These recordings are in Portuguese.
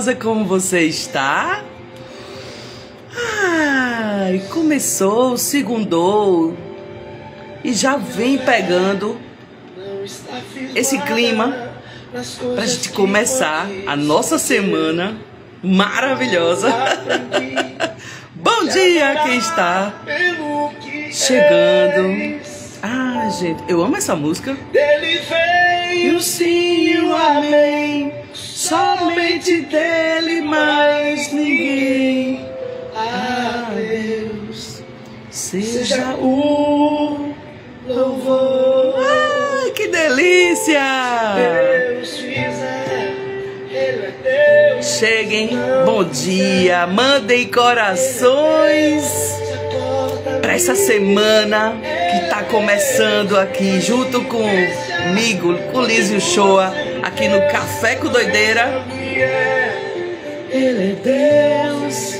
maravilhosa, como você está? Ai, começou, segundou e já vem pegando esse clima pra gente começar a nossa semana maravilhosa. Bom dia quem está chegando. Ah, gente, eu amo essa música. Dele veio sim o amém, somente dele mais ninguém. A Deus seja o louvor. Ai, que delícia! Deus fizer, Ele é Deus. Cheguem, bom dia, mandem corações para essa semana que tá começando aqui junto comigo, com Lísio Shoa, aqui no Café com Doideira. Ele é Deus,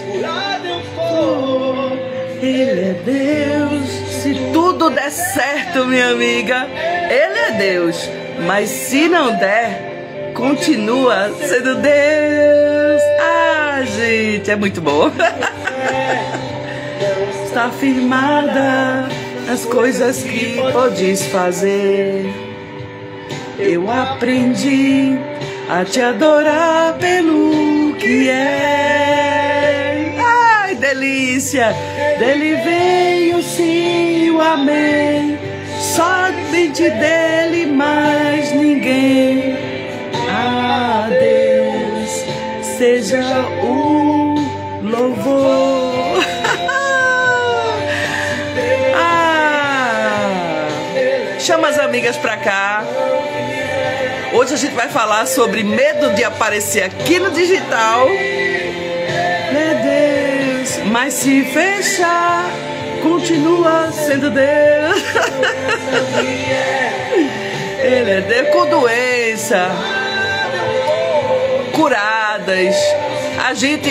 Ele é Deus. Se tudo der certo, minha amiga, Ele é Deus. Mas se não der, continua sendo Deus. Ah, gente, é muito bom. Está firmada as coisas que podes fazer. Eu aprendi a te adorar pelo que é. Ai, delícia! Dele veio sim o amém, somente dele mais ninguém. A Deus seja o louvor. Chama as amigas pra cá. Hoje a gente vai falar sobre medo de aparecer aqui no digital. Meu Deus, mas se fechar, continua sendo Deus. Ele é Deus com doença, curadas. A gente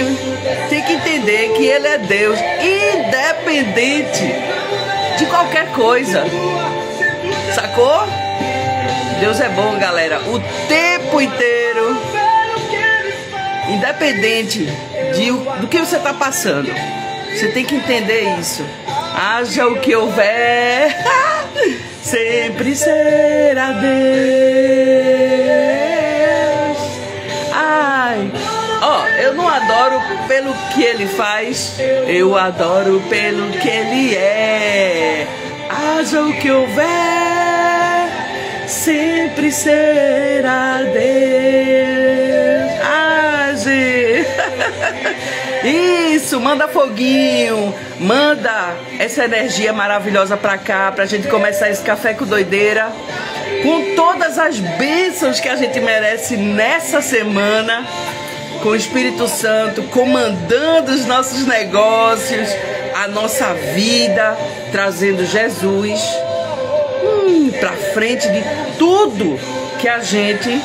tem que entender que Ele é Deus, independente de qualquer coisa. Sacou? Deus é bom, galera, o tempo inteiro, independente do que você está passando. Você tem que entender isso. Haja o que houver, sempre será Deus. Ai, ó, eu não adoro pelo que Ele faz, eu adoro pelo que Ele é. Haja o que houver, sempre será Deus. Age. Isso, manda foguinho, manda essa energia maravilhosa pra cá, pra gente começar esse Café com Doideira, com todas as bênçãos que a gente merece nessa semana, com o Espírito Santo comandando os nossos negócios, a nossa vida, trazendo Jesus pra frente de tudo que a gente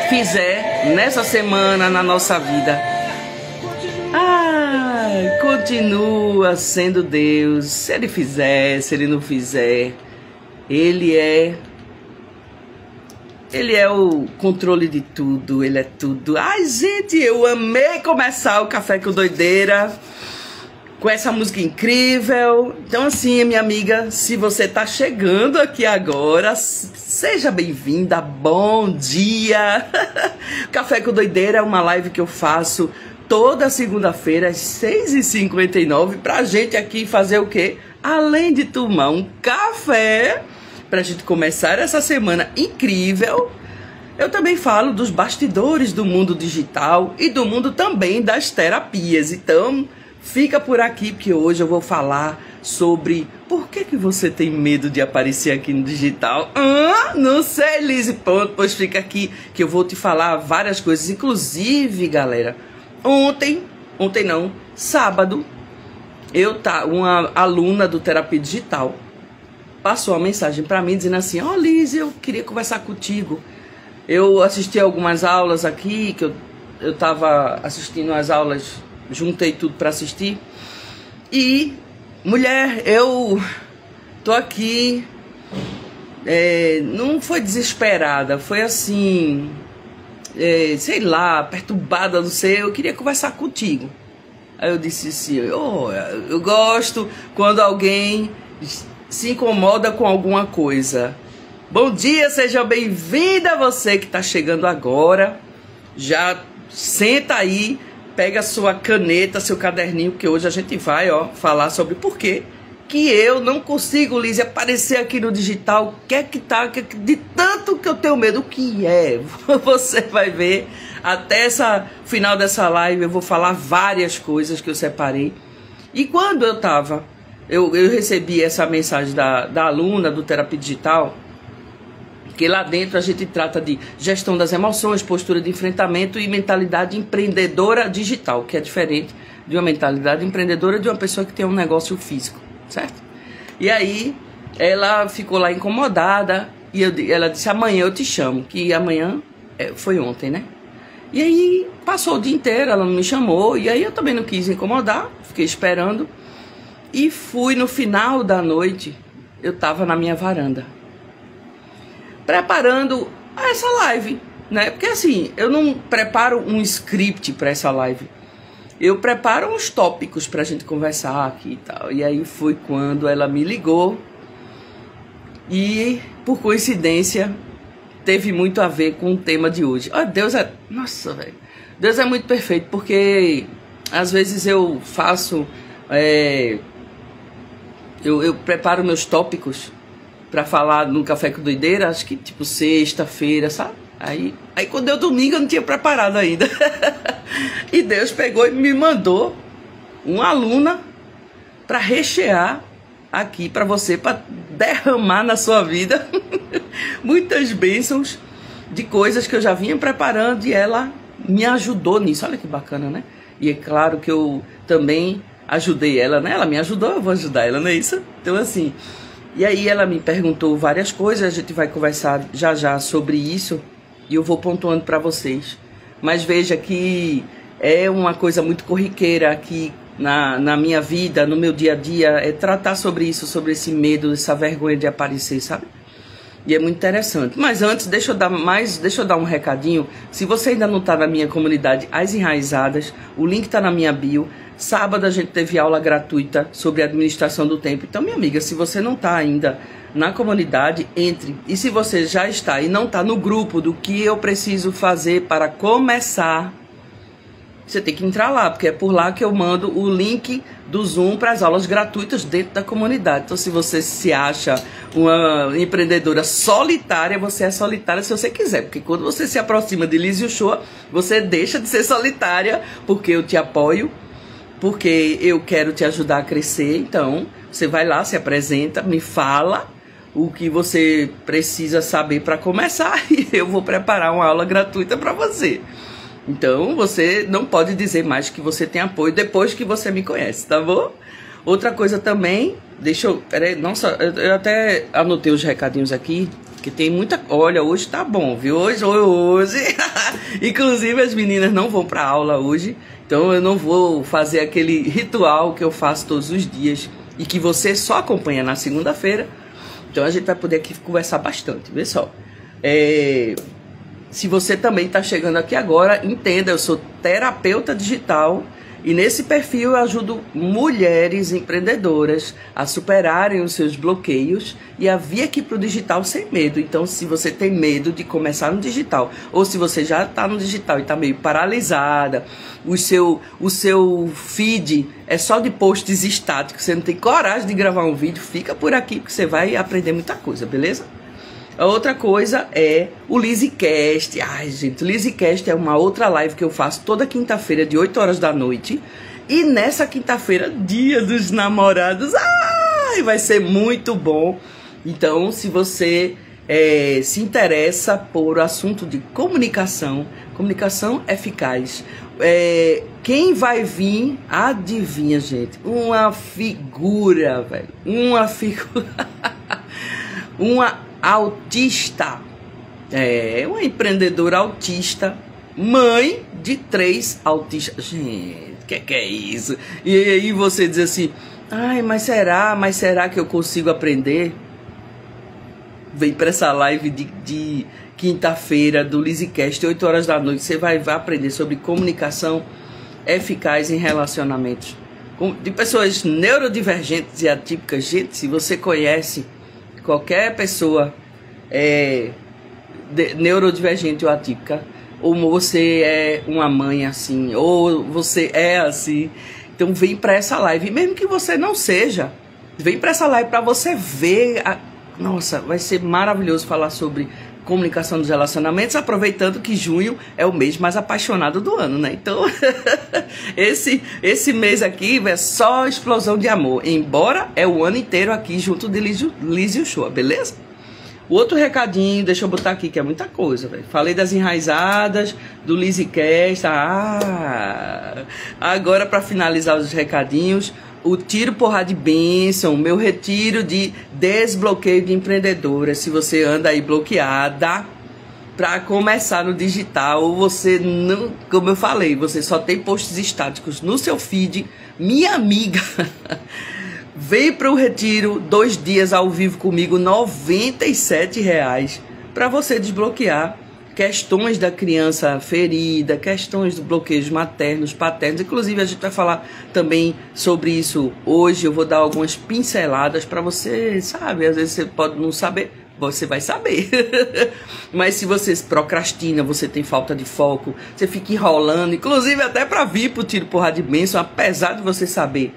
fizer nessa semana na nossa vida. Ai, continua sendo Deus. Se Ele fizer, se Ele não fizer, Ele é o controle de tudo, Ele é tudo. Ai, gente, eu amei começar o Café com Doideira com essa música incrível. Então, assim, minha amiga, se você tá chegando aqui agora, seja bem-vinda, bom dia. Café com Doideira é uma live que eu faço toda segunda-feira às 6h59 pra gente aqui fazer o quê? Além de tomar um café, pra gente começar essa semana incrível, eu também falo dos bastidores do mundo digital e do mundo também das terapias. Então, fica por aqui, porque hoje eu vou falar sobre por que você tem medo de aparecer aqui no digital. Não sei, Lise, ponto, pois fica aqui que eu vou te falar várias coisas. Inclusive, galera, sábado, uma aluna do Terapia Digital passou uma mensagem para mim dizendo assim: ó, Lise, eu queria conversar contigo. Eu assisti algumas aulas aqui, que eu tava assistindo as aulas, juntei tudo para assistir. E, mulher, eu tô aqui, não foi desesperada, foi assim, sei lá, perturbada, não sei, eu queria conversar contigo. Aí eu disse assim, eu gosto quando alguém se incomoda com alguma coisa. Bom dia, seja bem-vinda você que está chegando agora. Já senta aí, pega sua caneta, seu caderninho, que hoje a gente vai falar sobre por quê que eu não consigo, Liz, aparecer aqui no digital. O que é que tá, de tanto que eu tenho medo, o que é? Você vai ver, até final dessa live eu vou falar várias coisas que eu separei. E quando eu recebi essa mensagem da aluna do Terapia Digital, que lá dentro a gente trata de gestão das emoções, postura de enfrentamento e mentalidade empreendedora digital, que é diferente de uma mentalidade empreendedora de uma pessoa que tem um negócio físico, certo? E aí ela ficou lá incomodada e ela disse, amanhã eu te chamo, que amanhã foi ontem, né? E aí passou o dia inteiro, ela não me chamou, e aí eu também não quis incomodar, fiquei esperando, e fui no final da noite, eu tava na minha varanda, preparando essa live, né? Porque assim, eu não preparo um script para essa live. Eu preparo uns tópicos pra gente conversar aqui e tal. E aí foi quando ela me ligou. E, por coincidência, teve muito a ver com o tema de hoje. Deus é... Nossa, velho. Deus é muito perfeito, porque às vezes eu faço... Eu preparo meus tópicos pra falar no Café com Doideira, acho que tipo sexta-feira, sabe? Aí quando deu domingo eu não tinha preparado ainda. E Deus pegou e me mandou uma aluna para rechear aqui para você, para derramar na sua vida muitas bênçãos de coisas que eu já vinha preparando, e ela me ajudou nisso. Olha que bacana, né? E é claro que eu também ajudei ela, né? Ela me ajudou, eu vou ajudar ela, não é isso? Então assim... E aí ela me perguntou várias coisas, a gente vai conversar já sobre isso e eu vou pontuando para vocês. Mas veja que é uma coisa muito corriqueira aqui na minha vida, no meu dia a dia, é tratar sobre isso, sobre esse medo, essa vergonha de aparecer, sabe? E é muito interessante. Mas antes, deixa eu dar um recadinho. Se você ainda não está na minha comunidade As Enraizadas, o link está na minha bio. Sábado a gente teve aula gratuita sobre administração do tempo. Então, minha amiga, se você não está ainda na comunidade, entre. E se você já está e não está no grupo do que eu preciso fazer para começar, você tem que entrar lá, porque é por lá que eu mando o link do Zoom para as aulas gratuitas dentro da comunidade. Então, se você se acha uma empreendedora solitária, você é solitária se você quiser. Porque quando você se aproxima de Liz Uchoa, você deixa de ser solitária, porque eu te apoio, porque eu quero te ajudar a crescer. Então, você vai lá, se apresenta, me fala o que você precisa saber para começar e eu vou preparar uma aula gratuita para você. Então, você não pode dizer mais que você tem apoio depois que você me conhece, tá bom? Outra coisa também, peraí, nossa, eu até anotei os recadinhos aqui, que tem muita... Olha, hoje tá bom, viu? Hoje. Inclusive, as meninas não vão pra aula hoje, então eu não vou fazer aquele ritual que eu faço todos os dias e que você só acompanha na segunda-feira. Então, a gente vai poder aqui conversar bastante, vê só. Se você também está chegando aqui agora, entenda, eu sou terapeuta digital e nesse perfil eu ajudo mulheres empreendedoras a superarem os seus bloqueios e a vir aqui para o digital sem medo. Então, se você tem medo de começar no digital, ou se você já está no digital e está meio paralisada, o seu feed é só de posts estáticos, você não tem coragem de gravar um vídeo, fica por aqui porque você vai aprender muita coisa, beleza? A outra coisa é o LizzieCast. Ai, gente, o LizzieCast é uma outra live que eu faço toda quinta-feira, de 8 horas da noite. E nessa quinta-feira, dia dos namorados, vai ser muito bom. Então, se você se interessa por assunto de comunicação eficaz, quem vai vir, adivinha, gente, uma figura, velho, uma autista, uma empreendedora autista, mãe de 3 autistas. Gente, que é isso? E aí você diz assim, mas será que eu consigo aprender? Vem para essa live quinta-feira do LizzieCast, 8 horas da noite. Você vai aprender sobre comunicação eficaz em relacionamentos de pessoas neurodivergentes e atípicas. Gente, se você conhece qualquer pessoa neurodivergente ou atípica, ou você é uma mãe assim, ou você é assim, então vem para essa live. Mesmo que você não seja, vem para essa live para você ver. Nossa, vai ser maravilhoso falar sobre comunicação dos relacionamentos, aproveitando que junho é o mês mais apaixonado do ano, né? Então, esse mês aqui é só explosão de amor, embora é o ano inteiro aqui junto de Lizzie Uchoa, beleza? O outro recadinho, deixa eu botar aqui, que é muita coisa, velho. Falei das enraizadas, do LizzieCast. Agora, para finalizar os recadinhos, o Tiro Porrada de Bênção, meu retiro de desbloqueio de empreendedora. Se você anda aí bloqueada, para começar no digital, você não, como eu falei, você só tem posts estáticos no seu feed. Minha amiga, vem para o retiro, 2 dias ao vivo comigo, R$ 97,00, para você desbloquear questões da criança ferida, questões dos bloqueios maternos, paternos. Inclusive, a gente vai falar também sobre isso hoje. Eu vou dar algumas pinceladas para você, sabe? Às vezes você pode não saber, você vai saber. Mas se você procrastina, você tem falta de foco, você fica enrolando, inclusive até para vir para o Tiro Porrada de Bênção, apesar de você saber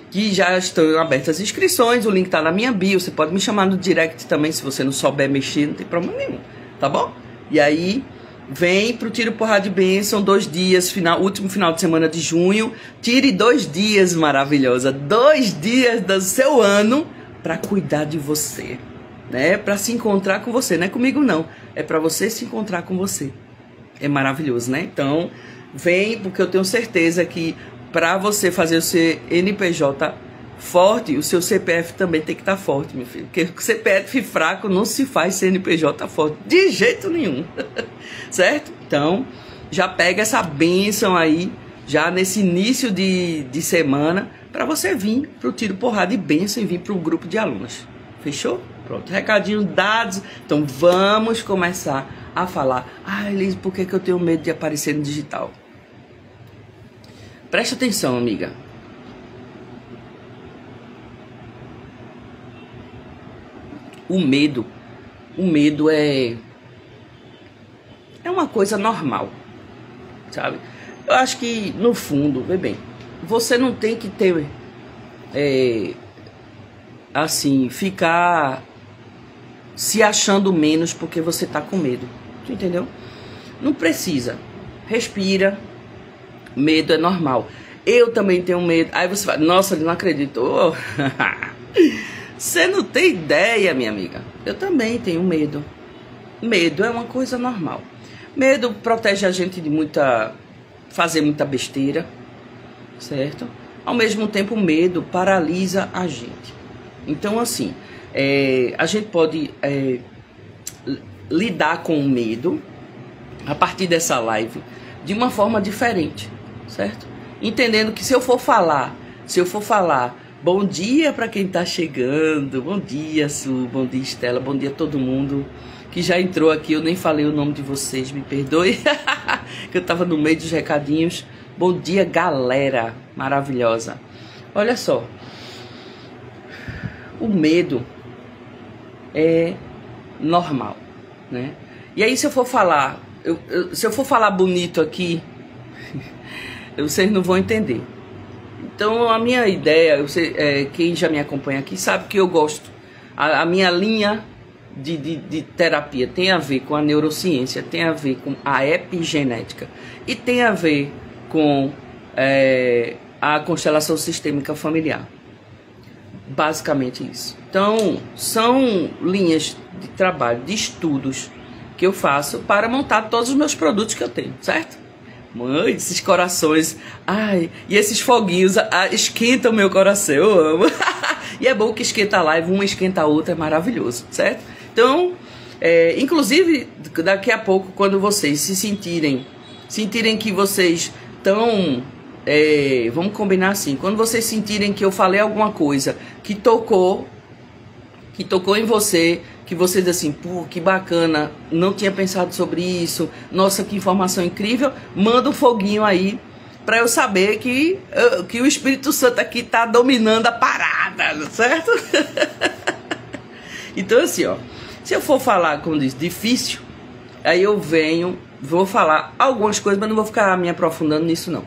que já estão abertas as inscrições, o link está na minha bio, você pode me chamar no direct também, se você não souber mexer, não tem problema nenhum, tá bom? E aí, vem pro Tiro Porrada de Bênção, 2 dias, último final de semana de junho. Tire 2 dias, maravilhosa, 2 dias do seu ano para cuidar de você, né? Para se encontrar com você, não é comigo não, é para você se encontrar com você. É maravilhoso, né? Então, vem, porque eu tenho certeza que para você fazer o seu NPJ forte, o seu CPF também tem que estar forte, meu filho. Porque CPF fraco não se faz CNPJ forte, de jeito nenhum. Certo? Então, já pega essa bênção aí, já nesse início de semana, para você vir para o Tiro Porrada e Bênção e vir para um grupo de alunas. Fechou? Pronto, recadinho dados. Então, vamos começar a falar. Elise, por que eu tenho medo de aparecer no digital? Presta atenção, amiga. O medo é uma coisa normal, sabe? Eu acho que, no fundo, vê bem, você não tem que ter, assim, ficar se achando menos porque você tá com medo, tu entendeu? Não precisa, respira, medo é normal. Eu também tenho medo, aí você vai, nossa, ele não acreditou. Você não tem ideia, minha amiga. Eu também tenho medo. Medo é uma coisa normal. Medo protege a gente de fazer muita besteira, certo? Ao mesmo tempo, o medo paralisa a gente. Então, assim, a gente pode lidar com o medo a partir dessa live de uma forma diferente, certo? Entendendo que se eu for falar bom dia para quem tá chegando, bom dia Su, bom dia Estela, bom dia todo mundo que já entrou aqui, eu nem falei o nome de vocês, me perdoe, que eu tava no meio dos recadinhos. Bom dia, galera maravilhosa. Olha só, o medo é normal, né? E aí se eu for falar, se eu for falar bonito aqui, vocês não vão entender. Então a minha ideia, quem já me acompanha aqui sabe que eu gosto, a minha linha de terapia tem a ver com a neurociência, tem a ver com a epigenética e tem a ver com a constelação sistêmica familiar. Basicamente isso. Então são linhas de trabalho, de estudos que eu faço para montar todos os meus produtos que eu tenho, certo? Mãe, esses corações, ai, e esses foguinhos esquentam o meu coração, eu amo. E é bom que esquenta a live, uma esquenta a outra, é maravilhoso, certo? Então, inclusive, daqui a pouco, quando vocês se sentirem que vocês estão, vamos combinar assim, quando vocês sentirem que eu falei alguma coisa que tocou em você, que você diz assim, pô, que bacana, não tinha pensado sobre isso, nossa, que informação incrível, manda um foguinho aí para eu saber que o Espírito Santo aqui está dominando a parada, certo? Então assim, ó, se eu for falar, como diz, difícil, aí eu vou falar algumas coisas, mas não vou ficar me aprofundando nisso não.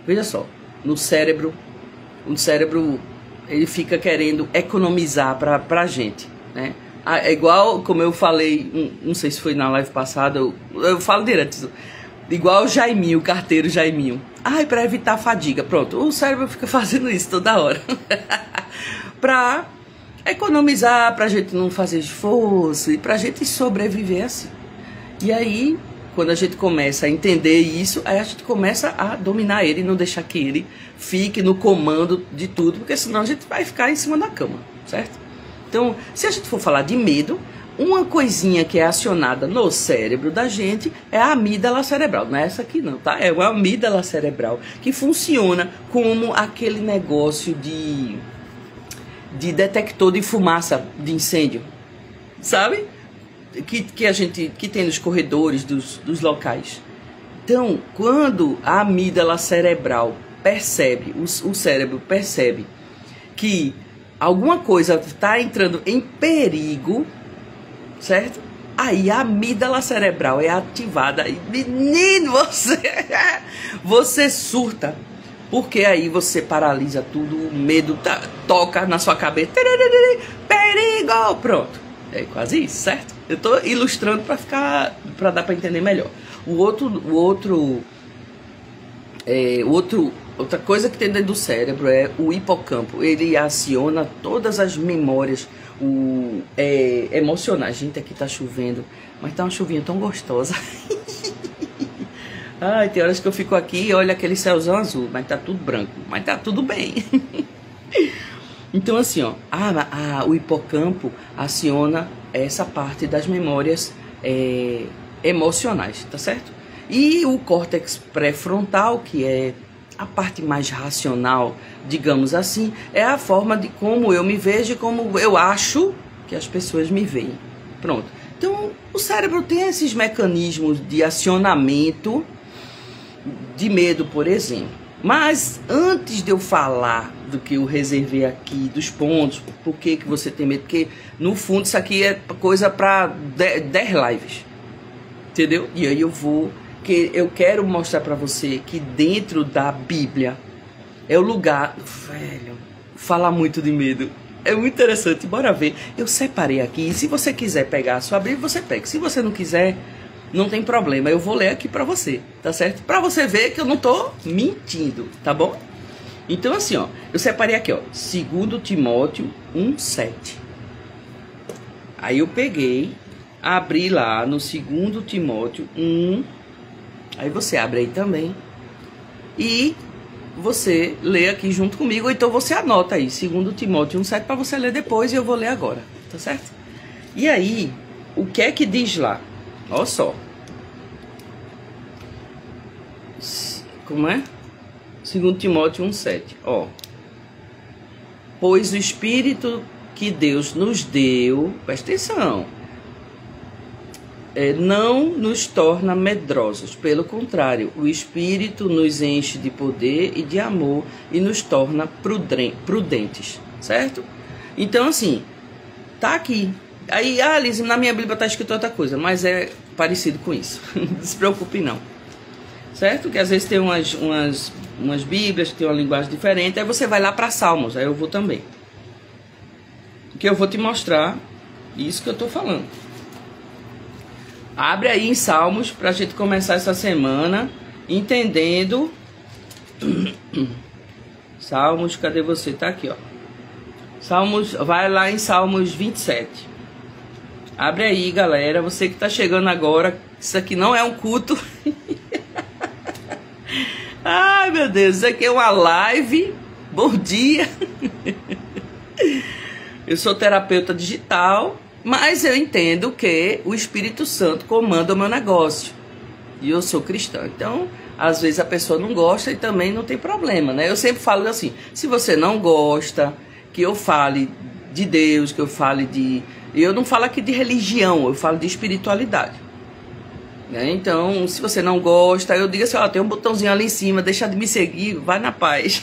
Veja só, o cérebro ele fica querendo economizar pra gente, né? É igual, como eu falei, não sei se foi na live passada, eu falo direto, igual o Jaiminho, o carteiro Jaiminho. Ai, para evitar a fadiga. Pronto, o cérebro fica fazendo isso toda hora. Pra economizar, pra gente não fazer esforço e pra gente sobreviver assim. E aí, quando a gente começa a entender isso, aí a gente começa a dominar ele e não deixar que ele fique no comando de tudo, porque senão a gente vai ficar em cima da cama, certo? Então, se a gente for falar de medo, uma coisinha que é acionada no cérebro da gente é a amígdala cerebral. Não é essa aqui não, tá? É a amígdala cerebral, que funciona como aquele negócio de detector de fumaça de incêndio, sabe? Que a gente que tem nos corredores dos locais. Então, quando a amígdala cerebral percebe, o cérebro percebe que alguma coisa está entrando em perigo, certo? Aí a amígdala cerebral é ativada e, menino, você surta, porque aí você paralisa tudo, o medo toca na sua cabeça, perigo, pronto, é quase isso, certo? Eu tô ilustrando para dar para entender melhor. Outra coisa que tem dentro do cérebro é o hipocampo. Ele aciona todas as memórias emocionais. Gente, aqui tá chovendo, mas tá uma chuvinha tão gostosa. Ai, tem horas que eu fico aqui e olho aquele céuzão azul, mas tá tudo branco, mas tá tudo bem. Então assim, ó, o hipocampo aciona essa parte das memórias emocionais, tá certo? E o córtex pré-frontal, que é a parte mais racional, digamos assim, é a forma de como eu me vejo e como eu acho que as pessoas me veem. Pronto. Então, o cérebro tem esses mecanismos de acionamento de medo, por exemplo. Mas antes de eu falar do que eu reservei aqui, dos pontos, por que você tem medo, porque no fundo isso aqui é coisa para 10 lives, entendeu? E aí eu quero mostrar para você que dentro da Bíblia é o lugar, velho, falar muito de medo. É muito interessante, bora ver. Eu separei aqui, e se você quiser pegar a sua Bíblia, você pega. Se você não quiser, não tem problema, eu vou ler aqui pra você, tá certo? Pra você ver que eu não tô mentindo, tá bom? Então assim, ó, eu separei aqui, ó, 2 Timóteo 1:7. Aí eu peguei, abri lá no 2 Timóteo 1, aí você abre aí também, e você lê aqui junto comigo, ou então você anota aí, 2 Timóteo 1:7, pra você ler depois e eu vou ler agora, tá certo? E aí, o que é que diz lá? Olha só. Como é? 2 Timóteo 1:7. Ó. Pois o Espírito que Deus nos deu, presta atenção, não nos torna medrosos. Pelo contrário, o Espírito nos enche de poder e de amor e nos torna prudentes. Certo? Então, assim, tá aqui. Aí, Alice, na minha Bíblia está escrito outra coisa, mas é parecido com isso. Não se preocupe não. Certo? Que às vezes tem umas Bíblias que tem uma linguagem diferente, aí você vai lá para Salmos, aí eu vou também. Que eu vou te mostrar isso que eu estou falando. Abre aí em Salmos para a gente começar essa semana entendendo. Salmos, cadê você? Tá aqui, ó. Salmos, vai lá em Salmos 27. Abre aí, galera. Você que tá chegando agora, isso aqui não é um culto. Ai, meu Deus, isso aqui é uma live. Bom dia. Eu sou terapeuta digital, mas eu entendo que o Espírito Santo comanda o meu negócio. E eu sou cristã. Então, às vezes a pessoa não gosta e também não tem problema, né? Eu sempre falo assim, se você não gosta que eu fale de Deus, que eu fale de... Eu não falo aqui de religião, eu falo de espiritualidade. Né? Então, se você não gosta, eu digo assim, ó, tem um botãozinho ali em cima, deixa de me seguir, vai na paz.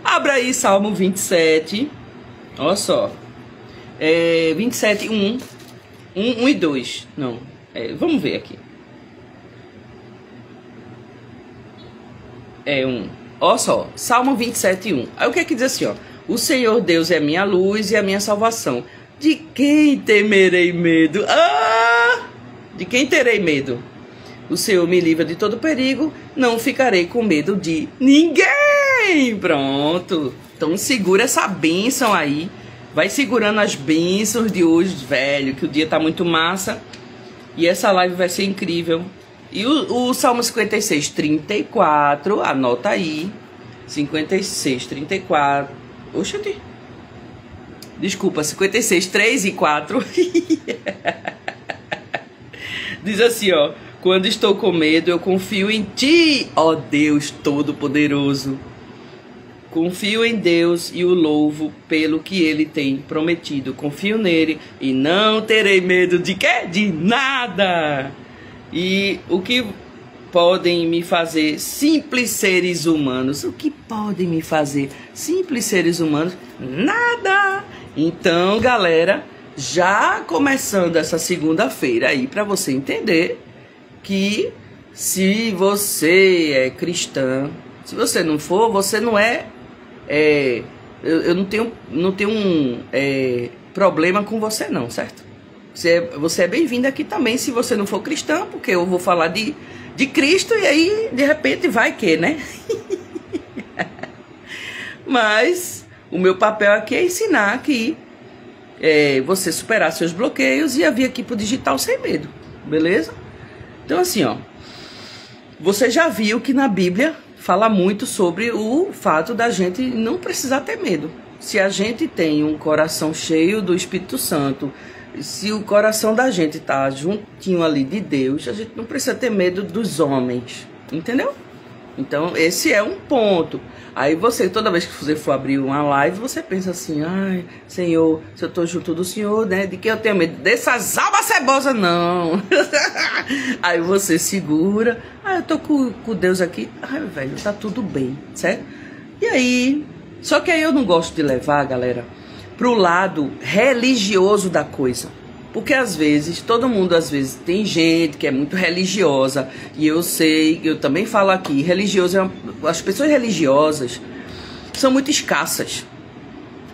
Abra aí Salmo 27, olha só. 27, 1 e 2. Não, vamos ver aqui. 1. Olha só, Salmo 27, 1. Aí o que é que diz assim, ó? O Senhor Deus é minha luz e a minha salvação. De quem temerei medo? De quem terei medo? O Senhor me livra de todo perigo, não ficarei com medo de ninguém. Pronto. Então segura essa bênção aí. Vai segurando as bênçãos de hoje, velho, que o dia tá muito massa. E essa live vai ser incrível. E o Salmo 56, 34, anota aí. 56, 34. Oxente. Desculpa, 56, 3 e 4. Diz assim, ó. Quando estou com medo, eu confio em ti, ó Deus Todo-Poderoso. Confio em Deus e o louvo pelo que ele tem prometido. Confio nele e não terei medo de quê? De nada. E o que podem me fazer simples seres humanos? O que podem me fazer simples seres humanos? Nada. Então, galera, já começando essa segunda-feira aí para você entender que se você é cristã, se você não for, você não é... eu não tenho problema com você não, certo? Você é bem-vindo aqui também se você não for cristão, porque eu vou falar de Cristo e aí de repente vai que, né? Mas o meu papel aqui é ensinar que você superar seus bloqueios e vir aqui pro digital sem medo, beleza? Então assim, ó, você já viu que na Bíblia fala muito sobre o fato da gente não precisar ter medo. Se a gente tem um coração cheio do Espírito Santo, se o coração da gente tá juntinho ali de Deus, a gente não precisa ter medo dos homens, entendeu? Então esse é um ponto. Aí você, toda vez que você for abrir uma live, você pensa assim, ai, Senhor, se eu tô junto do Senhor, né, de que eu tenho medo? Dessas almas cebosas, não. Aí você segura, eu tô com Deus aqui, ai, velho, tá tudo bem, certo? E aí, só que aí eu não gosto de levar, galera, pro lado religioso da coisa. Porque às vezes, todo mundo às vezes tem gente que é muito religiosa. E eu sei, eu também falo aqui, as pessoas religiosas são muito escassas.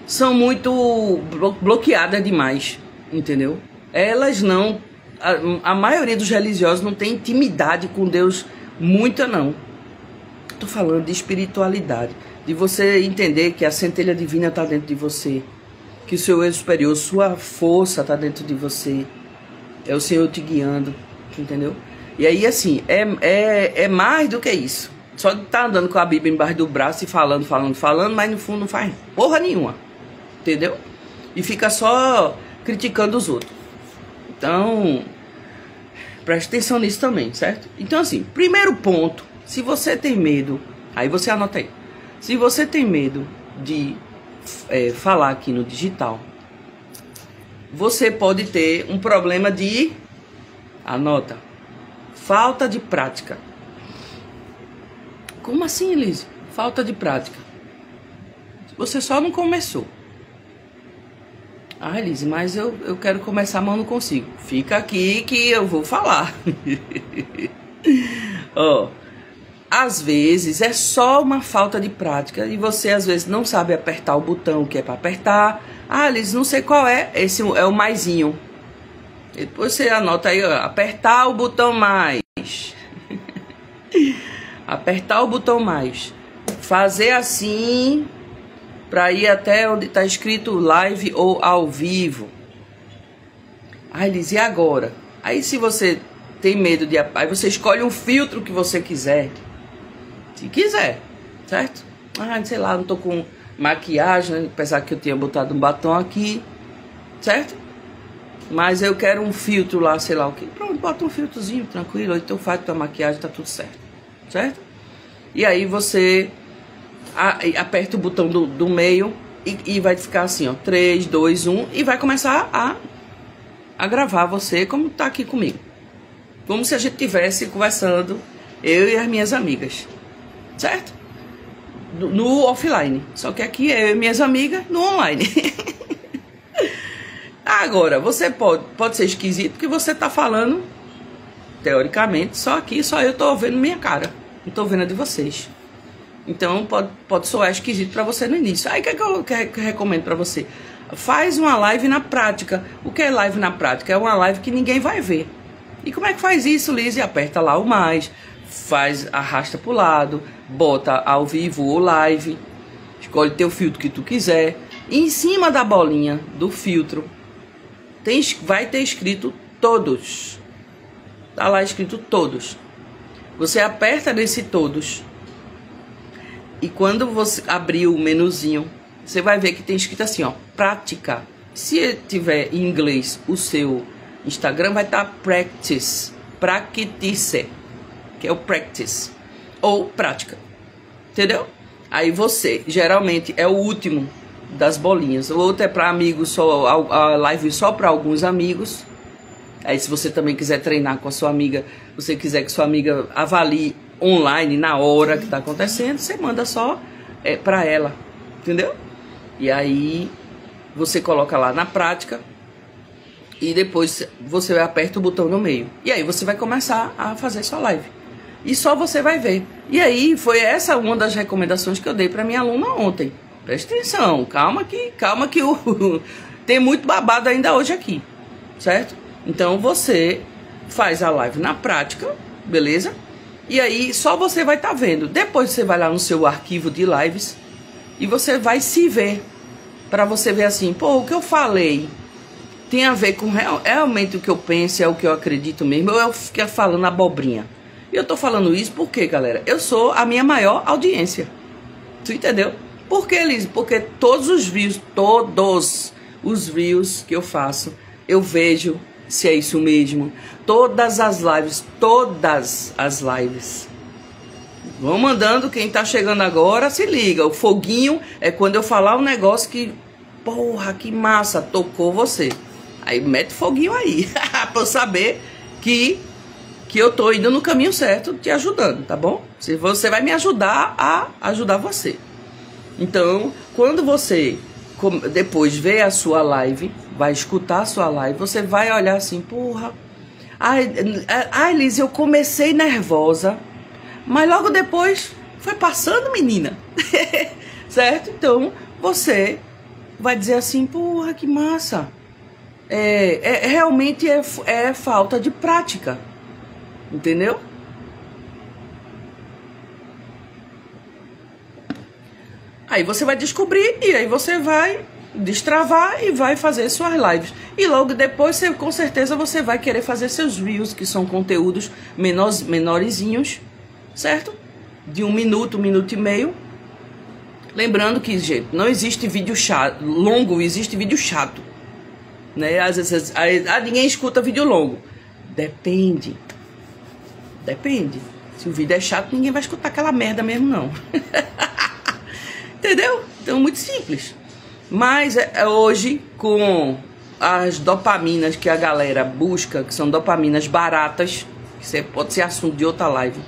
São muito bloqueadas demais, entendeu? Elas não, a maioria dos religiosos não tem intimidade com Deus, muita não. Tô falando de espiritualidade, de você entender que a centelha divina está dentro de você. Que o seu eu superior, sua força está dentro de você. É o Senhor te guiando, entendeu? E aí, assim, é mais do que isso. Só de estar andando com a Bíblia embaixo do braço e falando, mas no fundo não faz porra nenhuma, entendeu? E fica só criticando os outros. Então, preste atenção nisso também, certo? Então, assim, primeiro ponto, se você tem medo, aí você anota aí. Se você tem medo de falar aqui no digital, você pode ter um problema de, anota, falta de prática. Como assim, Elise? Falta de prática. Você só não começou. Ah, Elise, mas eu quero começar, mas eu não consigo. Fica aqui que eu vou falar. Ó, às vezes é só uma falta de prática e você às vezes não sabe apertar o botão que é para apertar. Ah, Liz, não sei qual é. Esse é o maisinho. Depois você anota aí, ó, apertar o botão mais. Apertar o botão mais. Fazer assim para ir até onde está escrito live ou ao vivo. Ah, Liz, e agora? Aí se você tem medo de... Aí você escolhe um filtro que você quiser. Se quiser, certo? Ah, sei lá, não tô com maquiagem, né? Apesar que eu tinha botado um batom aqui, certo? Mas eu quero um filtro lá, sei lá o que. Pronto, bota um filtrozinho, tranquilo. Então faz tua maquiagem, tá tudo certo, certo? E aí você aperta o botão do meio e vai ficar assim, ó, 3, 2, 1, e vai começar a gravar você como tá aqui comigo. Como se a gente estivesse conversando, eu e as minhas amigas, certo? No offline, só que aqui é eu e minhas amigas no online. Agora, você pode ser esquisito porque você tá falando, teoricamente, só aqui, só eu tô vendo minha cara, não tô vendo a de vocês. Então pode soar esquisito para você no início. Aí o que eu recomendo para você? Faz uma live na prática. O que é live na prática? É uma live que ninguém vai ver. E como é que faz isso, Liz? Aperta lá o mais, arrasta pro lado, bota ao vivo ou live, escolhe teu filtro que tu quiser. E em cima da bolinha do filtro vai ter escrito todos. Tá lá escrito todos. Você aperta nesse todos. E quando você abrir o menuzinho, você vai ver que tem escrito assim, ó, prática. Se tiver em inglês o seu Instagram, vai estar practice, que é o practice, ou prática, entendeu? Aí você, geralmente, é o último das bolinhas. O outro é para amigos, só a live só para alguns amigos. Aí se você também quiser treinar com a sua amiga, você quiser que sua amiga avalie online na hora que está acontecendo, você manda só para ela, entendeu? E aí você coloca lá na prática e depois você aperta o botão no meio. E aí você vai começar a fazer sua live. E só você vai ver. E aí foi essa uma das recomendações que eu dei para minha aluna ontem. Presta atenção, calma que tem muito babado ainda hoje aqui, certo? Então você faz a live na prática, beleza? E aí só você vai estar vendo. Depois você vai lá no seu arquivo de lives e você vai se ver. Para você ver assim, pô, o que eu falei tem a ver com realmente o que eu penso, é o que eu acredito mesmo, ou eu fiquei falando abobrinha. E eu tô falando isso porque, galera, eu sou a minha maior audiência. Tu entendeu? Por que, Liz? Porque todos os views que eu faço, eu vejo se é isso mesmo. Todas as lives. Vão mandando, quem tá chegando agora, se liga. O foguinho é quando eu falar um negócio que, porra, que massa, tocou você. Aí mete foguinho aí, pra eu saber que eu tô indo no caminho certo, te ajudando, tá bom? Se você vai me ajudar a ajudar você. Então, quando você depois vê a sua live, vai escutar a sua live, você vai olhar assim, porra, ai Liz, eu comecei nervosa, mas logo depois foi passando, menina. Certo? Então, você vai dizer assim, porra, que massa. Realmente é falta de prática. Entendeu? Aí você vai descobrir e aí você vai destravar e vai fazer suas lives. E logo depois, com certeza, você vai querer fazer seus reels, que são conteúdos menorzinhos, certo? De 1 minuto, 1 minuto e meio. Lembrando que, gente, não existe vídeo chato, longo, existe vídeo chato. Né? Às vezes, ninguém escuta vídeo longo. Depende. Se o vídeo é chato, ninguém vai escutar aquela merda mesmo, não. Entendeu? Então, muito simples. Mas hoje, com as dopaminas que a galera busca, que são dopaminas baratas, que pode ser assunto de outra live,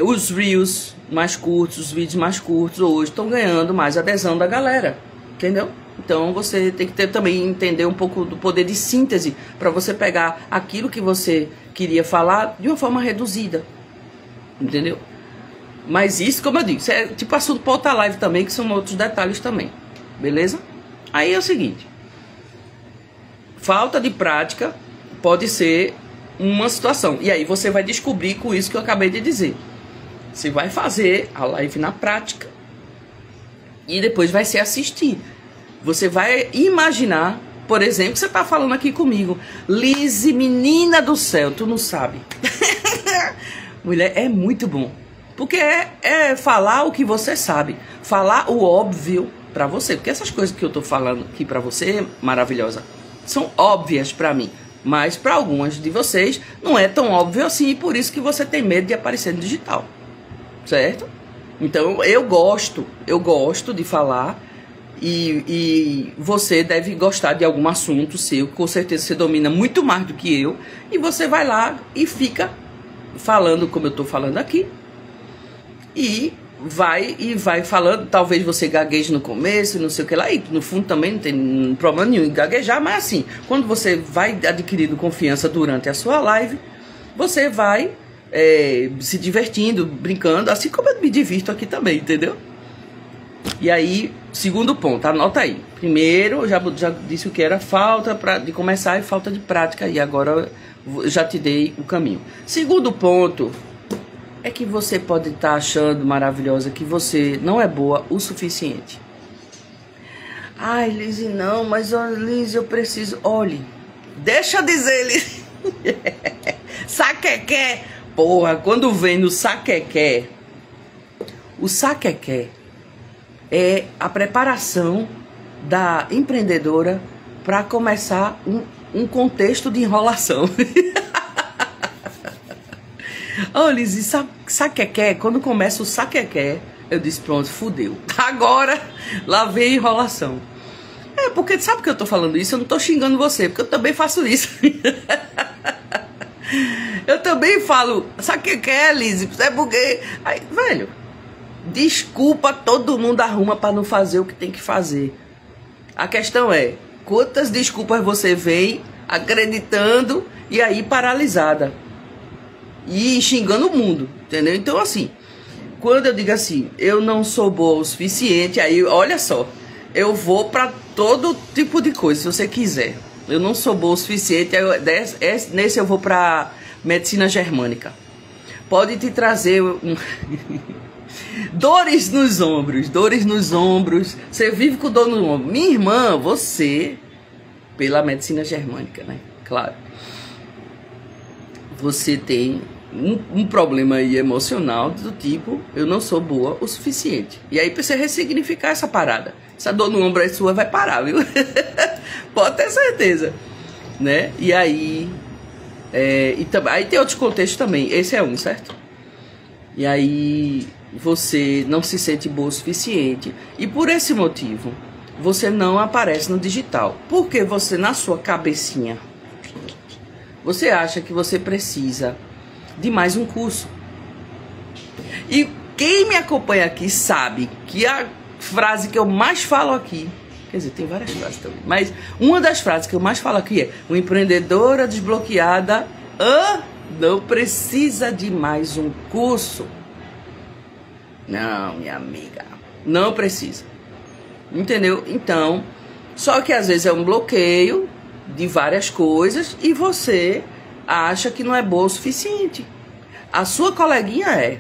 os reels mais curtos, os vídeos mais curtos hoje estão ganhando mais adesão da galera, entendeu? Então você tem que também entender um pouco do poder de síntese para você pegar aquilo que você queria falar de uma forma reduzida, entendeu? Mas isso, como eu digo, isso é tipo assunto para outra live também, que são outros detalhes também, beleza? Aí é o seguinte, falta de prática pode ser uma situação, e aí você vai descobrir com isso que eu acabei de dizer. Você vai fazer a live na prática e depois vai se assistir. Você vai imaginar, por exemplo, que você tá falando aqui comigo, Liz, menina do céu, tu não sabe. Mulher, é muito bom. Porque é falar o que você sabe, falar o óbvio pra você. Porque essas coisas que eu tô falando aqui pra você, maravilhosa, são óbvias pra mim. Mas pra algumas de vocês não é tão óbvio assim, e por isso que você tem medo de aparecer no digital. Certo? Então eu gosto de falar. E você deve gostar de algum assunto seu, com certeza você domina muito mais do que eu, e você vai lá e fica falando como eu estou falando aqui, e vai falando. Talvez você gagueje no começo, não sei o que lá, e no fundo também não tem problema nenhum em gaguejar, mas assim, quando você vai adquirindo confiança durante a sua live, você vai se divertindo, brincando, assim como eu me divirto aqui também, entendeu? E aí, segundo ponto, anota aí. Primeiro, eu já disse o que era falta de começar e falta de prática. E agora eu já te dei o caminho. Segundo ponto, é que você pode estar achando maravilhosa que você não é boa o suficiente. Ai, Lise, não, mas Lise, eu preciso... Olhe, deixa eu dizer, Lise. Saquequé. Porra, quando vem no saquequé, o saquequé é a preparação da empreendedora para começar um contexto de enrolação. Ô, Lise, saquequé, quando começa o saquequé, eu disse, pronto, fudeu. Agora, lá vem a enrolação. Porque sabe por que eu tô falando isso? Eu não tô xingando você, porque eu também faço isso. Eu também falo, saquequé, Lise, é porque... Aí, velho... Desculpa, todo mundo arruma para não fazer o que tem que fazer. A questão é, quantas desculpas você vem acreditando e aí paralisada e xingando o mundo, entendeu? Então assim, quando eu digo assim, eu não sou boa o suficiente, aí olha só, eu vou para todo tipo de coisa, se você quiser. Eu não sou boa o suficiente, nesse eu vou para medicina germânica. Pode te trazer dores nos ombros, você vive com dor no ombro. Minha irmã, você, pela medicina germânica, né? Claro. Você tem um problema aí emocional do tipo, eu não sou boa o suficiente. E aí precisa ressignificar essa parada. Essa dor no ombro aí sua vai parar, viu? Pode ter certeza, né? E aí, aí tem outros contextos também. Esse é um, certo? E aí você não se sente boa o suficiente e por esse motivo você não aparece no digital, porque você, na sua cabecinha, você acha que você precisa de mais um curso. E quem me acompanha aqui sabe que a frase que eu mais falo aqui, quer dizer, tem várias frases também, mas uma das frases que eu mais falo aqui é: uma empreendedora desbloqueada não precisa de mais um curso. Não, minha amiga, não precisa. Entendeu? Então, só que às vezes é um bloqueio de várias coisas e você acha que não é boa o suficiente. A sua coleguinha é.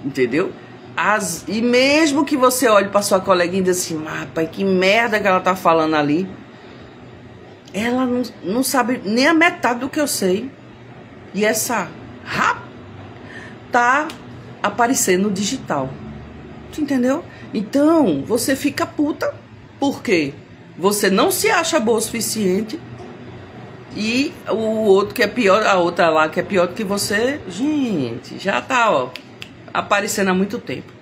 Entendeu? E mesmo que você olhe para sua coleguinha e diga assim, rapaz, que merda que ela tá falando ali, ela não sabe nem a metade do que eu sei. E essa tá aparecendo no digital. Tu entendeu? Então, você fica puta porque você não se acha boa o suficiente e o outro que é pior, a outra lá que é pior do que você, gente, já tá, aparecendo há muito tempo.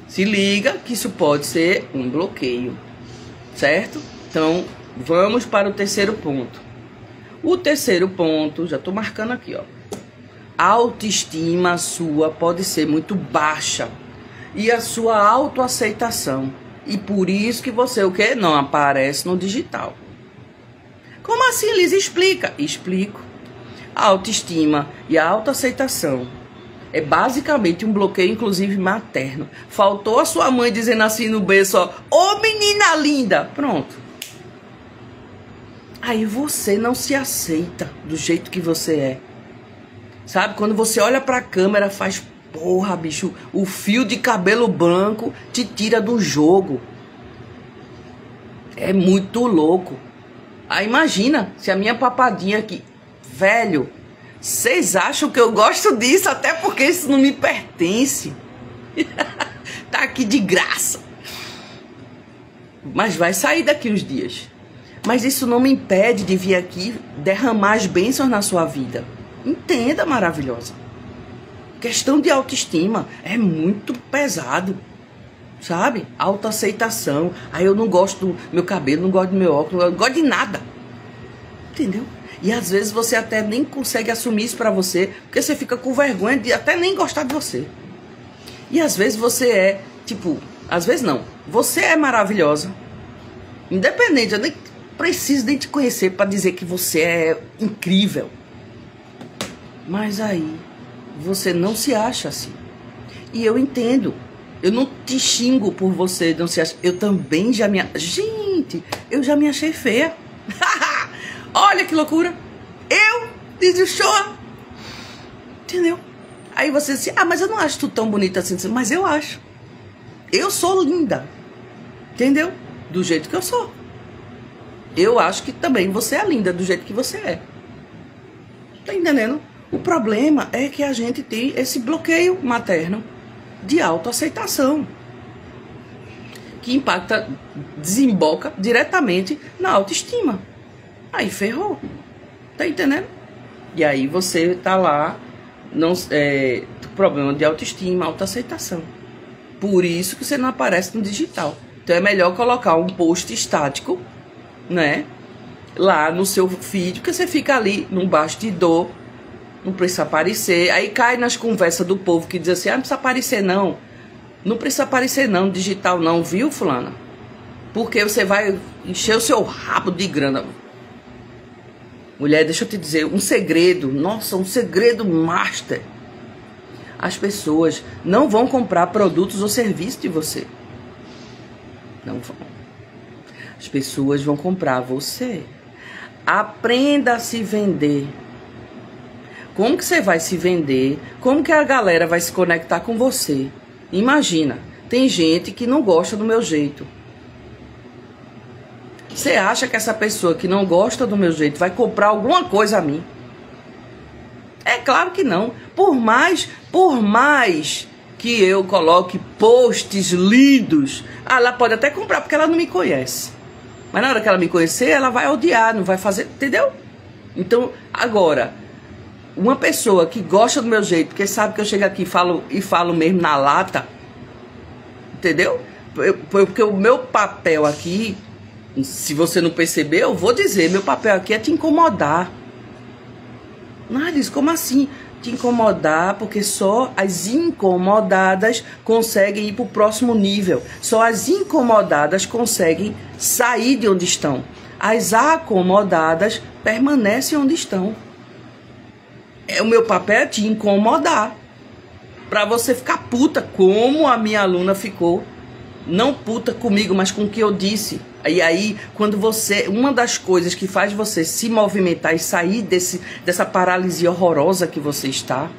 Se liga que isso pode ser um bloqueio, certo? Então, vamos para o terceiro ponto. O terceiro ponto, já tô marcando aqui, ó. A autoestima sua pode ser muito baixa e a sua autoaceitação. E por isso que você, o quê? Não aparece no digital. Como assim, Liz? Explica. Explico. A autoestima e a autoaceitação é basicamente um bloqueio, inclusive materno. Faltou a sua mãe dizendo assim no berço, ó, ô menina linda, pronto. Aí você não se aceita do jeito que você é. Sabe, quando você olha pra câmera, faz, porra, bicho, o fio de cabelo branco te tira do jogo. É muito louco. Aí imagina, se a minha papadinha aqui, velho, vocês acham que eu gosto disso, até porque isso não me pertence. Tá aqui de graça. Mas vai sair daqui uns dias. Mas isso não me impede de vir aqui derramar as bênçãos na sua vida. Entenda, maravilhosa. Questão de autoestima é muito pesado, sabe? Autoaceitação. Aí eu não gosto do meu cabelo, não gosto do meu óculos, não gosto de nada. Entendeu? E às vezes você até nem consegue assumir isso pra você, porque você fica com vergonha de até nem gostar de você. E às vezes você é, tipo, às vezes não, você é maravilhosa. Independente, eu nem preciso nem te conhecer pra dizer que você é incrível. Mas aí, você não se acha assim. E eu entendo. Eu não te xingo por você não se achar. Eu também já me... Gente, eu já me achei feia. Olha que loucura. Eu desleixou. Entendeu? Aí você diz, mas eu não acho tu tão bonita assim. Mas eu acho. Eu sou linda. Entendeu? Do jeito que eu sou. Eu acho que também você é linda do jeito que você é. Tá entendendo? O problema é que a gente tem esse bloqueio materno de autoaceitação, que impacta, desemboca diretamente na autoestima. Aí ferrou. Tá entendendo? E aí você tá lá, problema de autoestima, autoaceitação. Por isso que você não aparece no digital. Então é melhor colocar um post estático, né? Lá no seu feed, porque você fica ali num bastidor, não precisa aparecer. Aí cai nas conversas do povo que diz assim, não precisa aparecer não. Não precisa aparecer não, digital não, viu, fulana? Porque você vai encher o seu rabo de grana. Mulher, deixa eu te dizer, um segredo, nossa, um segredo master. As pessoas não vão comprar produtos ou serviços de você. Não vão. As pessoas vão comprar você. Aprenda a se vender. Como que você vai se vender? Como que a galera vai se conectar com você? Imagina, tem gente que não gosta do meu jeito. Você acha que essa pessoa que não gosta do meu jeito vai comprar alguma coisa a mim? É claro que não. Por mais que eu coloque posts lindos, ela pode até comprar porque ela não me conhece. Mas na hora que ela me conhecer, ela vai odiar, não vai fazer, entendeu? Então, agora, uma pessoa que gosta do meu jeito, porque sabe que eu chego aqui e falo mesmo na lata, entendeu? Porque o meu papel aqui, se você não perceber, eu vou dizer, meu papel aqui é te incomodar. Diz, como assim? Te incomodar, porque só as incomodadas conseguem ir para o próximo nível. Só as incomodadas conseguem sair de onde estão. As acomodadas permanecem onde estão. O meu papel é te incomodar. Pra você ficar puta, como a minha aluna ficou. Não puta comigo, mas com o que eu disse. E aí, quando você... Uma das coisas que faz você se movimentar e sair dessa paralisia horrorosa que você está,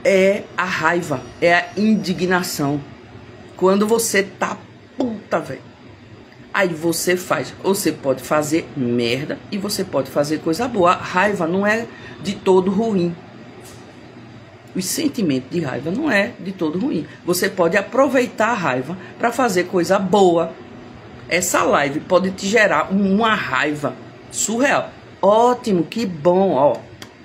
é a raiva, é a indignação. Quando você tá puta, velho. Aí você faz. Você pode fazer merda e você pode fazer coisa boa. A raiva não é de todo ruim. O sentimento de raiva não é de todo ruim. Você pode aproveitar a raiva para fazer coisa boa. Essa live pode te gerar uma raiva surreal. Ótimo, que bom, ó.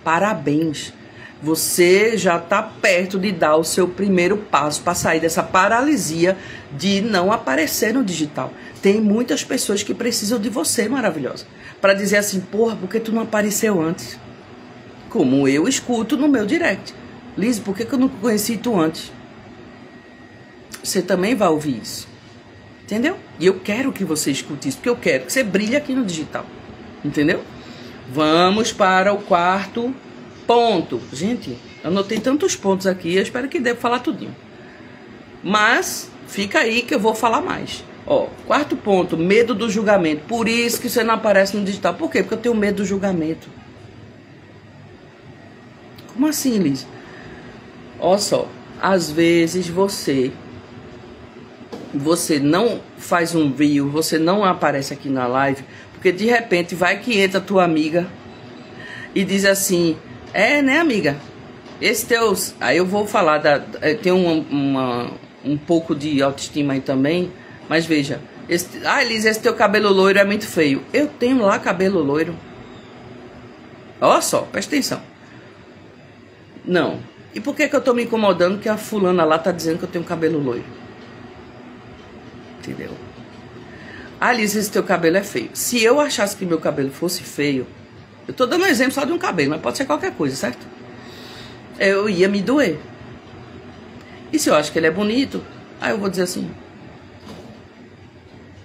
Parabéns. Você já está perto de dar o seu primeiro passo para sair dessa paralisia de não aparecer no digital. Tem muitas pessoas que precisam de você, maravilhosa, para dizer assim, porra, por que tu não apareceu antes? Como eu escuto no meu direct. Liz, por que eu não conheci tu antes? Você também vai ouvir isso. Entendeu? E eu quero que você escute isso, porque eu quero que você brilhe aqui no digital. Entendeu? Vamos para o quarto ponto. Gente, eu anotei tantos pontos aqui, eu espero que dê pra falar tudinho. Mas, fica aí que eu vou falar mais. Ó, quarto ponto, medo do julgamento. Por isso que você não aparece no digital. Por quê? Porque eu tenho medo do julgamento. Como assim, Liz? Olha só, às vezes você não faz um reel, você não aparece aqui na live, porque de repente vai que entra a tua amiga e diz assim, né, amiga? Esse teu... Aí eu vou falar, tem um pouco de autoestima aí também, mas veja, Liz, esse teu cabelo loiro é muito feio. Eu tenho lá cabelo loiro. Olha só, presta atenção. Não, E por que que eu tô me incomodando que a fulana lá tá dizendo que eu tenho cabelo loiro? Entendeu? Alice, esse teu cabelo é feio. Se eu achasse que meu cabelo fosse feio, eu tô dando um exemplo só de um cabelo, mas pode ser qualquer coisa, certo? Eu ia me doer. E se eu acho que ele é bonito, aí eu vou dizer assim,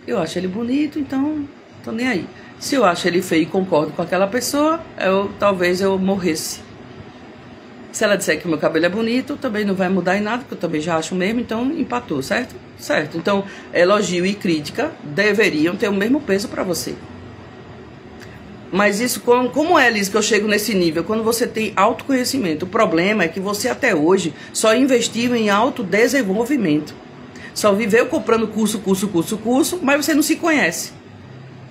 eu acho ele bonito, então tô nem aí. Se eu acho ele feio e concordo com aquela pessoa, talvez eu morresse. Se ela disser que meu cabelo é bonito, também não vai mudar em nada, porque eu também já acho mesmo, então empatou, certo? Certo. Então, elogio e crítica deveriam ter o mesmo peso para você. Mas isso, como é, Liz, que eu chego nesse nível? Quando você tem autoconhecimento. O problema é que você até hoje só investiu em autodesenvolvimento. Só viveu comprando curso, mas você não se conhece.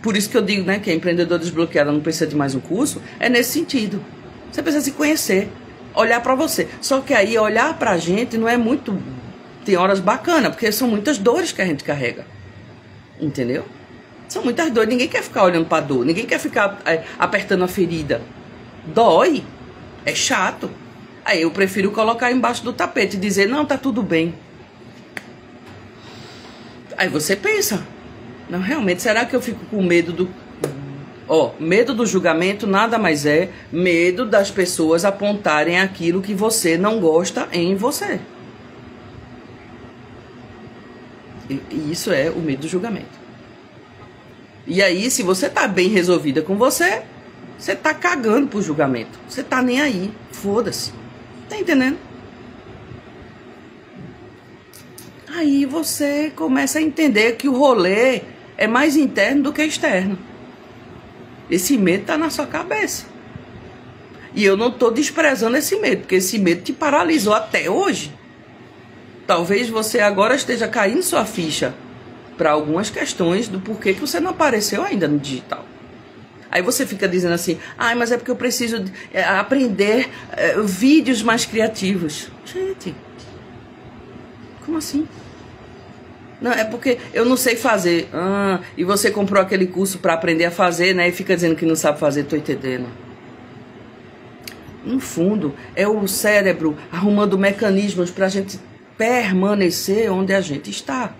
Por isso que eu digo, né, que a empreendedora desbloqueada não precisa de mais um curso, é nesse sentido. Você precisa se conhecer, olhar para você. Só que aí olhar pra gente não é muito... Tem horas bacanas, porque são muitas dores que a gente carrega. Entendeu? São muitas dores. Ninguém quer ficar olhando pra dor. Ninguém quer ficar apertando a ferida. Dói. É chato. Aí eu prefiro colocar embaixo do tapete e dizer, não, tá tudo bem. Aí você pensa, não, realmente, será que eu fico com medo do... medo do julgamento nada mais é medo das pessoas apontarem aquilo que você não gosta em você. E isso é o medo do julgamento. E aí, se você tá bem resolvida com você, você tá cagando pro julgamento. Você tá nem aí. Foda-se. Tá entendendo? Aí você começa a entender que o rolê é mais interno do que externo. Esse medo tá na sua cabeça. E eu não tô desprezando esse medo, porque esse medo te paralisou até hoje. Talvez você agora esteja caindo sua ficha para algumas questões do porquê que você não apareceu ainda no digital. Aí você fica dizendo assim, mas é porque eu preciso aprender vídeos mais criativos. Gente, como assim? Não, é porque eu não sei fazer. E você comprou aquele curso para aprender a fazer, né? E fica dizendo que não sabe fazer, tô entendendo. No fundo, é o cérebro arrumando mecanismos para a gente permanecer onde a gente está.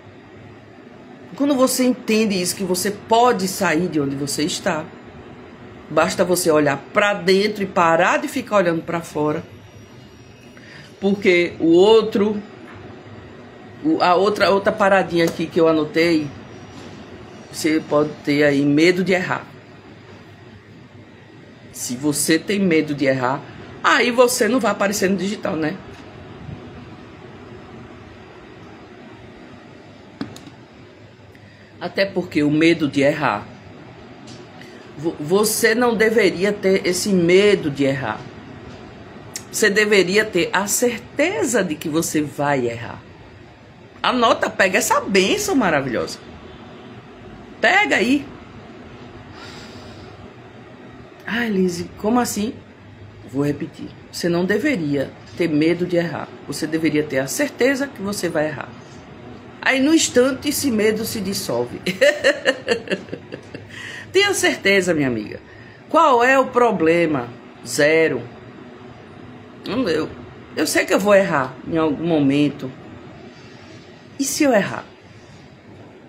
Quando você entende isso, que você pode sair de onde você está, basta você olhar para dentro e parar de ficar olhando para fora. Porque a outra paradinha aqui que eu anotei, você pode ter aí medo de errar. Se você tem medo de errar, aí você não vai aparecer no digital, né? Até porque o medo de errar, você não deveria ter esse medo de errar. Você deveria ter a certeza de que você vai errar. Anota, pega essa bênção maravilhosa. Pega aí. Lizzy, como assim? Vou repetir. Você não deveria ter medo de errar. Você deveria ter a certeza que você vai errar. Aí no instante esse medo se dissolve. Tenha certeza, minha amiga. Qual é o problema? Zero. Eu sei que eu vou errar em algum momento. E se eu errar?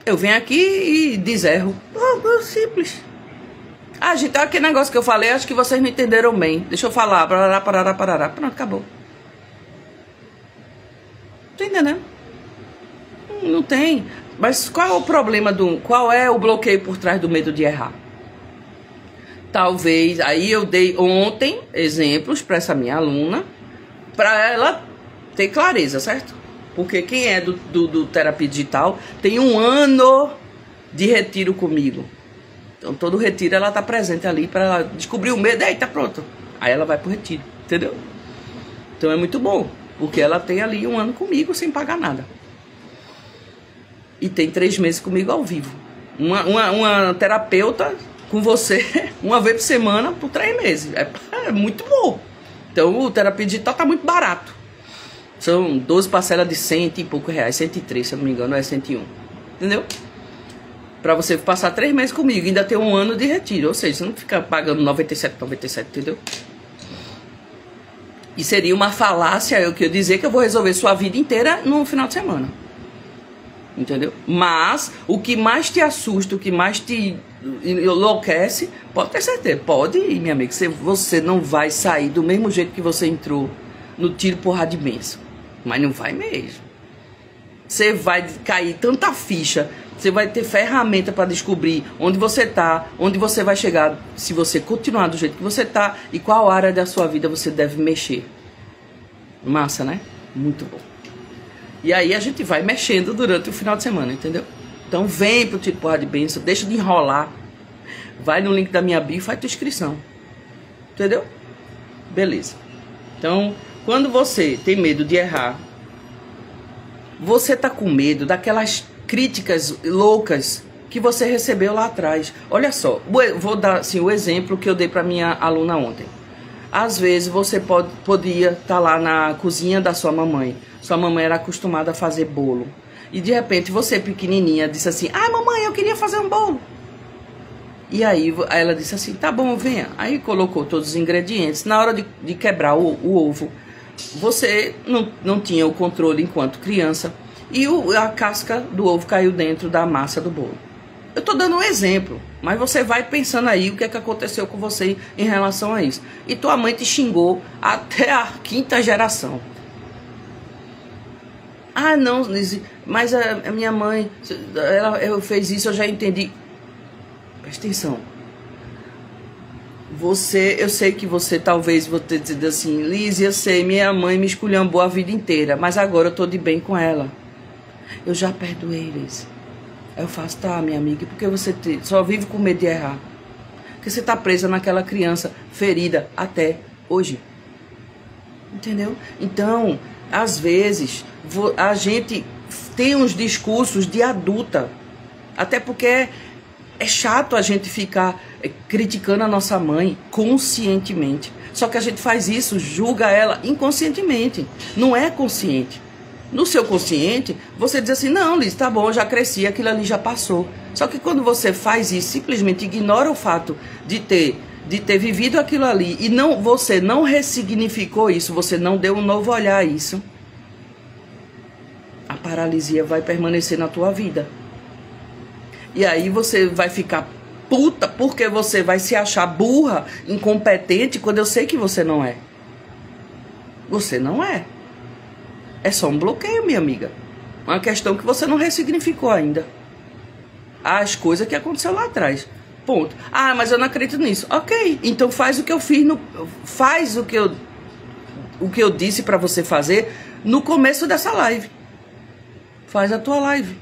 Eu venho aqui e deserro. Simples. Gente, aquele negócio que eu falei, acho que vocês não entenderam bem. Deixa eu falar. Parará. Pronto, acabou. Tá entendendo? Não tem. Mas qual é o problema qual é o bloqueio por trás do medo de errar? Talvez, aí eu dei ontem exemplos para essa minha aluna, para ela ter clareza, certo? Porque quem é do terapia digital tem 1 ano de retiro comigo. Então todo retiro ela tá presente ali para ela descobrir o medo, aí tá pronto. Aí ela vai pro retiro, entendeu? Então é muito bom, porque ela tem ali 1 ano comigo sem pagar nada. E tem 3 meses comigo ao vivo. Uma terapeuta com você 1 vez por semana por 3 meses. É muito bom. Então o terapia digital tá muito barato. São 12 parcelas de 100 e pouco reais. 103, se eu não me engano, é 101. Entendeu? Pra você passar 3 meses comigo e ainda ter 1 ano de retiro. Ou seja, você não fica pagando 97, entendeu? E seria uma falácia eu que eu dizer que eu vou resolver sua vida inteira no final de semana. Entendeu? Mas o que mais te assusta, o que mais te enlouquece, pode ter certeza, pode ir, minha amiga, você não vai sair do mesmo jeito que você entrou no tiro porrada de bênção. Mas não vai mesmo. Você vai cair tanta ficha, você vai ter ferramenta para descobrir onde você tá, onde você vai chegar, se você continuar do jeito que você tá e qual área da sua vida você deve mexer. Massa, né? Muito bom. E aí a gente vai mexendo durante o final de semana, entendeu? Então vem pro Tiro Porrada de Bênção, deixa de enrolar. Vai no link da minha bio e faz tua inscrição. Entendeu? Beleza. Então, quando você tem medo de errar, você tá com medo daquelas críticas loucas que você recebeu lá atrás. Olha só, vou dar assim, o exemplo que eu dei para minha aluna ontem. Às vezes você podia estar lá na cozinha da sua mamãe. Sua mamãe era acostumada a fazer bolo. E de repente você, pequenininha, disse assim: ah, mamãe, eu queria fazer um bolo. E aí ela disse assim: tá bom, venha. Aí colocou todos os ingredientes. Na hora de quebrar o ovo, você não tinha o controle enquanto criança. E a casca do ovo caiu dentro da massa do bolo. Eu tô dando um exemplo, mas você vai pensando aí o que é que aconteceu com você em relação a isso. E tua mãe te xingou até a 5ª geração. Ah, não, Lizzy, mas a minha mãe, ela fez isso, eu já entendi. Presta atenção. Eu sei que você talvez vou ter dito assim: Lizzy, eu sei, minha mãe me esculhambou a vida inteira, mas agora eu tô de bem com ela. Eu já perdoei, Lizzy. Aí eu faço: tá, minha amiga, porque você só vive com medo de errar? Porque você tá presa naquela criança ferida até hoje. Entendeu? Então, às vezes, a gente tem uns discursos de adulta. Até porque é chato a gente ficar criticando a nossa mãe conscientemente. Só que a gente faz isso, julga ela inconscientemente. Não é consciente. No seu consciente, você diz assim: não, Liz, tá bom, já cresci, aquilo ali já passou. Só que quando você faz isso, simplesmente ignora o fato de ter vivido aquilo ali e você não ressignificou isso, você não deu um novo olhar a isso, a paralisia vai permanecer na tua vida. E aí você vai ficar puta porque você vai se achar burra, incompetente, quando eu sei que você não é. Você não é. É só um bloqueio, minha amiga. Uma questão que você não ressignificou ainda. As coisas que aconteceram lá atrás. Ponto. Ah, mas eu não acredito nisso. Ok, então faz o que eu fiz, faz o que eu disse pra você fazer no começo dessa live. Faz a tua live.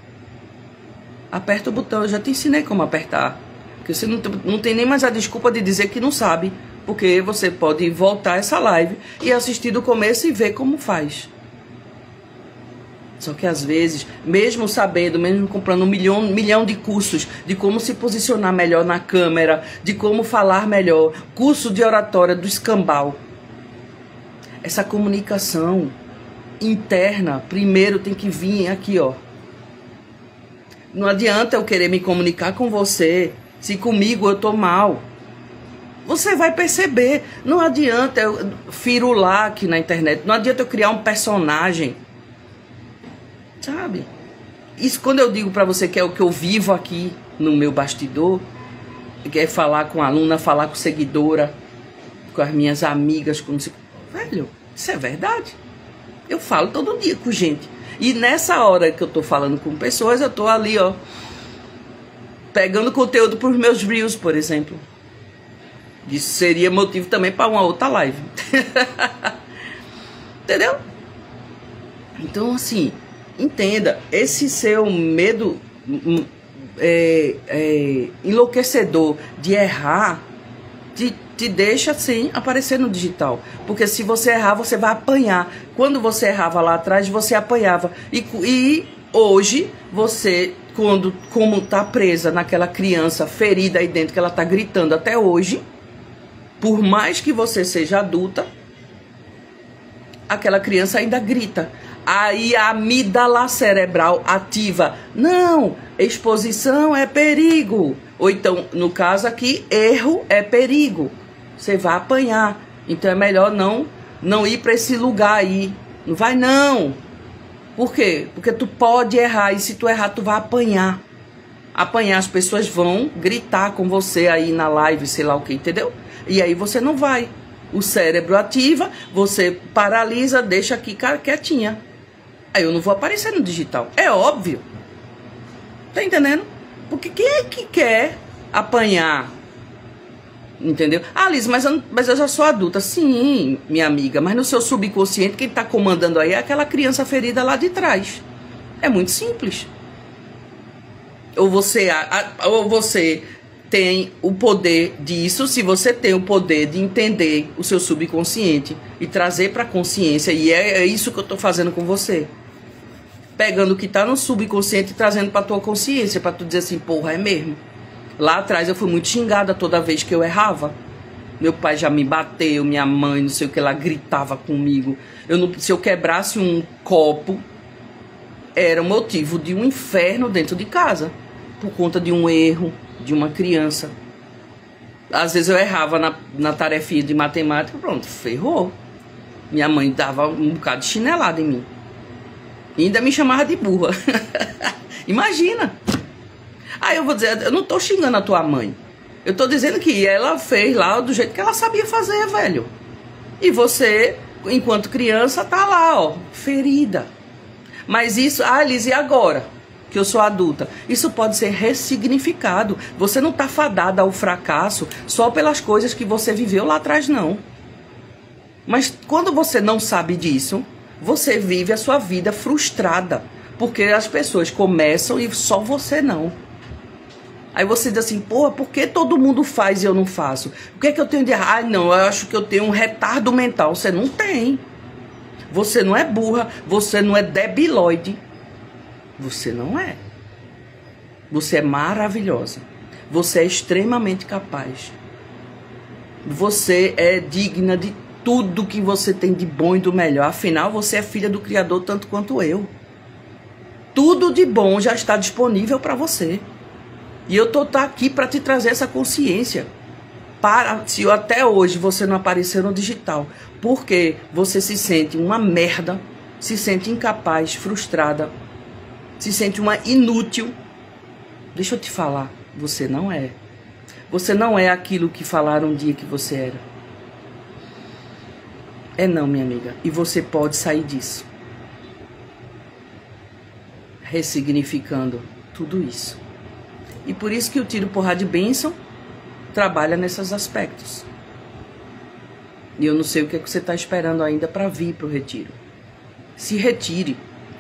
Aperta o botão, eu já te ensinei como apertar. Porque você não tem nem mais a desculpa de dizer que não sabe. Porque você pode voltar essa live e assistir do começo e ver como faz. Só que às vezes, mesmo sabendo, mesmo comprando um milhão de cursos de como se posicionar melhor na câmera, de como falar melhor, curso de oratória do escambau, essa comunicação interna primeiro tem que vir aqui, ó. Não adianta eu querer me comunicar com você se comigo eu tô mal. Você vai perceber. Não adianta eu firular aqui na internet. Não adianta eu criar um personagem. Sabe? Isso quando eu digo pra você que é o que eu vivo aqui no meu bastidor, que é falar com aluna, falar com seguidora, com as minhas amigas, com... Velho, isso é verdade. Eu falo todo dia com gente. E nessa hora que eu tô falando com pessoas, eu tô ali, ó, pegando conteúdo pros meus reels, por exemplo. Isso seria motivo também para uma outra live. Entendeu? Então, assim, entenda, esse seu medo enlouquecedor de errar te deixa assim aparecer no digital. Porque se você errar, você vai apanhar. Quando você errava lá atrás, você apanhava. E hoje, você, como tá presa naquela criança ferida aí dentro, que ela tá gritando até hoje, por mais que você seja adulta, aquela criança ainda grita. Aí a amígdala cerebral ativa. Não, exposição é perigo. Ou então, no caso aqui, erro é perigo. Você vai apanhar. Então é melhor não não ir para esse lugar aí. Não vai não. Por quê? Porque tu pode errar, e se tu errar, tu vai apanhar. Apanhar, as pessoas vão gritar com você aí na live, sei lá o que, entendeu? E aí você não vai. O cérebro ativa, você paralisa, deixa aqui quietinha. Aí eu não vou aparecer no digital. É óbvio. Tá entendendo? Porque quem é que quer apanhar? Entendeu? Ah, Liz, mas eu já sou adulta. Sim, minha amiga, mas no seu subconsciente, quem tá comandando aí é aquela criança ferida lá de trás. É muito simples. Ou você tem o poder disso, se você tem o poder de entender o seu subconsciente e trazer para a consciência, e é isso que eu tô fazendo com você. Pegando o que tá no subconsciente e trazendo para tua consciência, para tu dizer assim, porra, é mesmo. Lá atrás eu fui muito xingada toda vez que eu errava. Meu pai já me bateu, minha mãe, não sei o que, ela gritava comigo. Se eu quebrasse um copo, era motivo de um inferno dentro de casa. Por conta de um erro de uma criança. Às vezes eu errava na tarefinha de matemática, pronto, ferrou. Minha mãe dava um bocado de chinelada em mim. E ainda me chamava de burra. Imagina. Aí eu vou dizer, eu não tô xingando a tua mãe. Eu tô dizendo que ela fez lá do jeito que ela sabia fazer, velho. E você, enquanto criança, tá lá, ó, ferida. Mas isso, Liz, e agora? Que eu sou adulta. Isso pode ser ressignificado. Você não tá fadada ao fracasso só pelas coisas que você viveu lá atrás, não. Mas quando você não sabe disso, você vive a sua vida frustrada. Porque as pessoas começam e só você não. Aí você diz assim, pô, por que todo mundo faz e eu não faço? O que é que eu tenho de errado? Não, eu acho que eu tenho um retardo mental. Você não tem. Você não é burra, você não é debilóide. Você não é. Você é maravilhosa. Você é extremamente capaz. Você é digna de tudo que você tem de bom e do melhor. Afinal, você é filha do Criador tanto quanto eu. Tudo de bom já está disponível para você. E eu tô aqui para te trazer essa consciência. Se até hoje você não apareceu no digital, porque você se sente uma merda, se sente incapaz, frustrada, se sente uma inútil, deixa eu te falar, você não é. Você não é aquilo que falaram um dia que você era. É não, minha amiga. E você pode sair disso. Ressignificando tudo isso. E por isso que o Tiro Porrada de Bênção trabalha nesses aspectos. E eu não sei o que é que você está esperando ainda para vir para o retiro. Se retire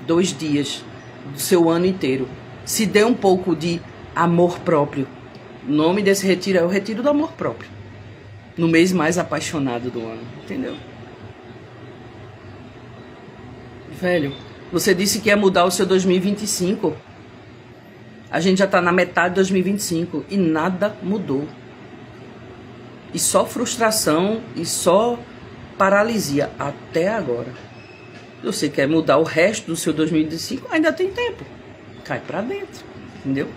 2 dias do seu ano inteiro. Se dê um pouco de amor próprio. O nome desse retiro é o Retiro do Amor Próprio. No mês mais apaixonado do ano. Entendeu? Velho, você disse que ia mudar o seu 2025. A gente já está na metade de 2025 e nada mudou. E só frustração e só paralisia até agora. Você quer mudar o resto do seu 2025? Ainda tem tempo. Cai pra dentro, entendeu?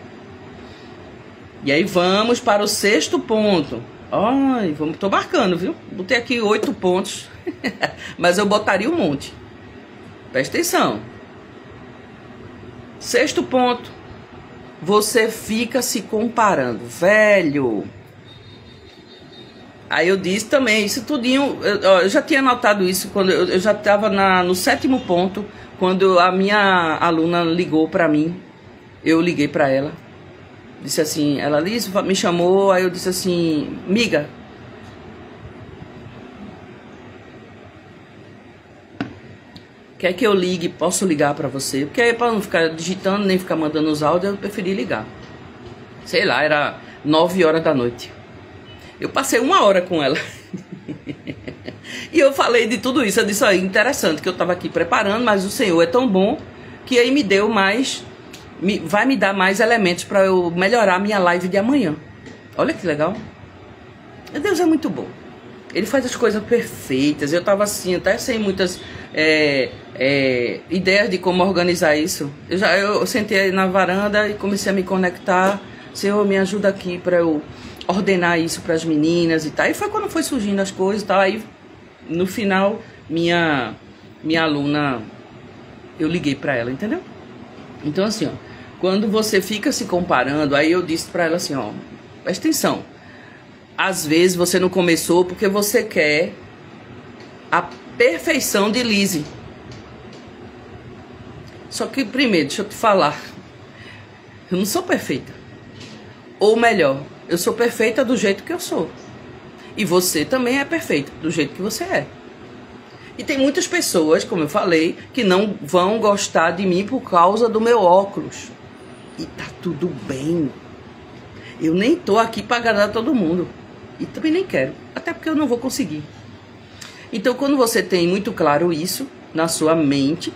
E aí vamos para o 6º ponto. Ai, tô marcando, viu? Botei aqui 8 pontos, mas eu botaria um monte. Presta atenção. 6º ponto. Você fica se comparando, velho. Aí eu disse também, isso tudinho, eu já tinha notado isso, quando eu já estava no 7º ponto, quando a minha aluna ligou para mim, eu liguei para ela, disse assim, ela me chamou, aí eu disse assim, miga, quer que eu ligue, posso ligar para você? Porque aí para não ficar digitando, nem ficar mandando os áudios, eu preferi ligar. Sei lá, era 9 horas da noite. Eu passei 1 hora com ela. E eu falei de tudo isso. Eu disse, aí, interessante que eu estava aqui preparando, mas o Senhor é tão bom que aí me deu mais, vai me dar mais elementos para eu melhorar a minha live de amanhã. Olha que legal. Deus é muito bom. Ele faz as coisas perfeitas. Eu estava assim, até sem muitas ideias de como organizar isso. Eu sentei na varanda e comecei a me conectar. Senhor, me ajuda aqui para eu ordenar isso para as meninas e tal. E foi quando foi surgindo as coisas e tal. Aí, no final, minha aluna, eu liguei pra ela, entendeu? Então assim, ó, quando você fica se comparando, aí eu disse pra ela assim, ó, presta atenção. Às vezes você não começou porque você quer a perfeição de Lizzy. Só que primeiro, deixa eu te falar, eu não sou perfeita. Ou melhor, eu sou perfeita do jeito que eu sou. E você também é perfeita do jeito que você é. E tem muitas pessoas, como eu falei, que não vão gostar de mim por causa do meu óculos. E tá tudo bem. Eu nem tô aqui para agradar todo mundo. E também nem quero. Até porque eu não vou conseguir. Então, quando você tem muito claro isso na sua mente,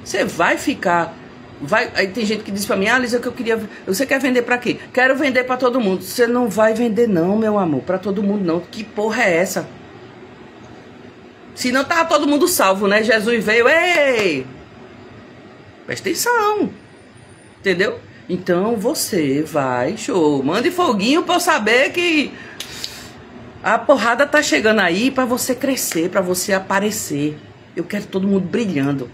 você vai ficar... Aí tem gente que diz pra mim, ah, Lisa, que eu queria... Você quer vender pra quê? Quero vender pra todo mundo. Você não vai vender não, meu amor. Pra todo mundo não. Que porra é essa? Se não tava todo mundo salvo, né? Jesus veio, ei! Presta atenção. Entendeu? Então você vai, show. Mande foguinho pra eu saber que a porrada tá chegando aí pra você crescer, pra você aparecer. Eu quero todo mundo brilhando.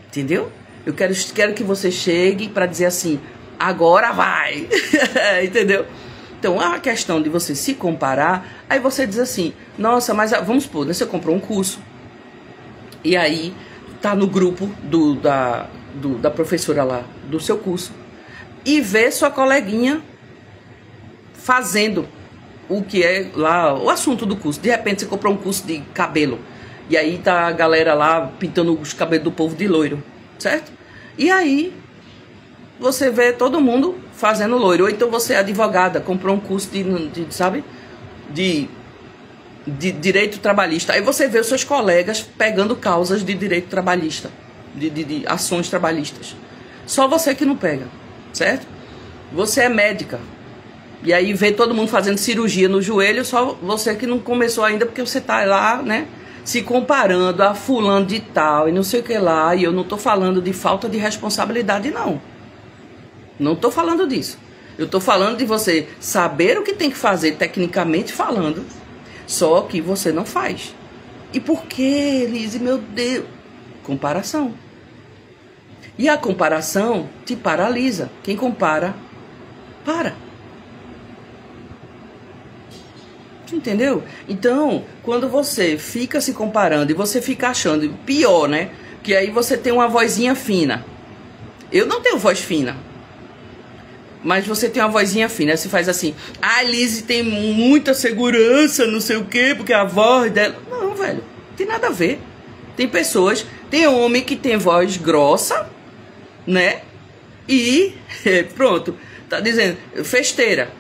Entendeu? Eu quero que você chegue para dizer assim, agora vai. Entendeu? Então, a questão de você se comparar, aí você diz assim, nossa, mas vamos supor, né, você comprou um curso, e aí tá no grupo da professora lá, do seu curso, e vê sua coleguinha fazendo o que é lá, o assunto do curso. De repente você comprou um curso de cabelo, e aí tá a galera lá pintando os cabelos do povo de loiro. Certo? E aí você vê todo mundo fazendo loiro. Ou então você é advogada, comprou um curso de direito trabalhista. Aí você vê os seus colegas pegando causas de direito trabalhista, de ações trabalhistas. Só você que não pega, certo? Você é médica. E aí vê todo mundo fazendo cirurgia no joelho, só você que não começou ainda porque você tá lá, né? Se comparando a fulano de tal e não sei o que lá. E eu não tô falando de falta de responsabilidade, não. Não tô falando disso. Eu tô falando de você saber o que tem que fazer, tecnicamente falando, só que você não faz. E por que, Lizzy, meu Deus? Comparação. E a comparação te paralisa. Quem compara, para. Entendeu? Então, quando você fica se comparando e você fica achando pior, né? Que aí você tem uma vozinha fina. Eu não tenho voz fina. Mas você tem uma vozinha fina. Aí você faz assim, ah, Lizzy tem muita segurança, não sei o quê, porque a voz dela... Não, velho, não tem nada a ver. Tem pessoas, tem homem que tem voz grossa, né? E pronto, tá dizendo, festeira.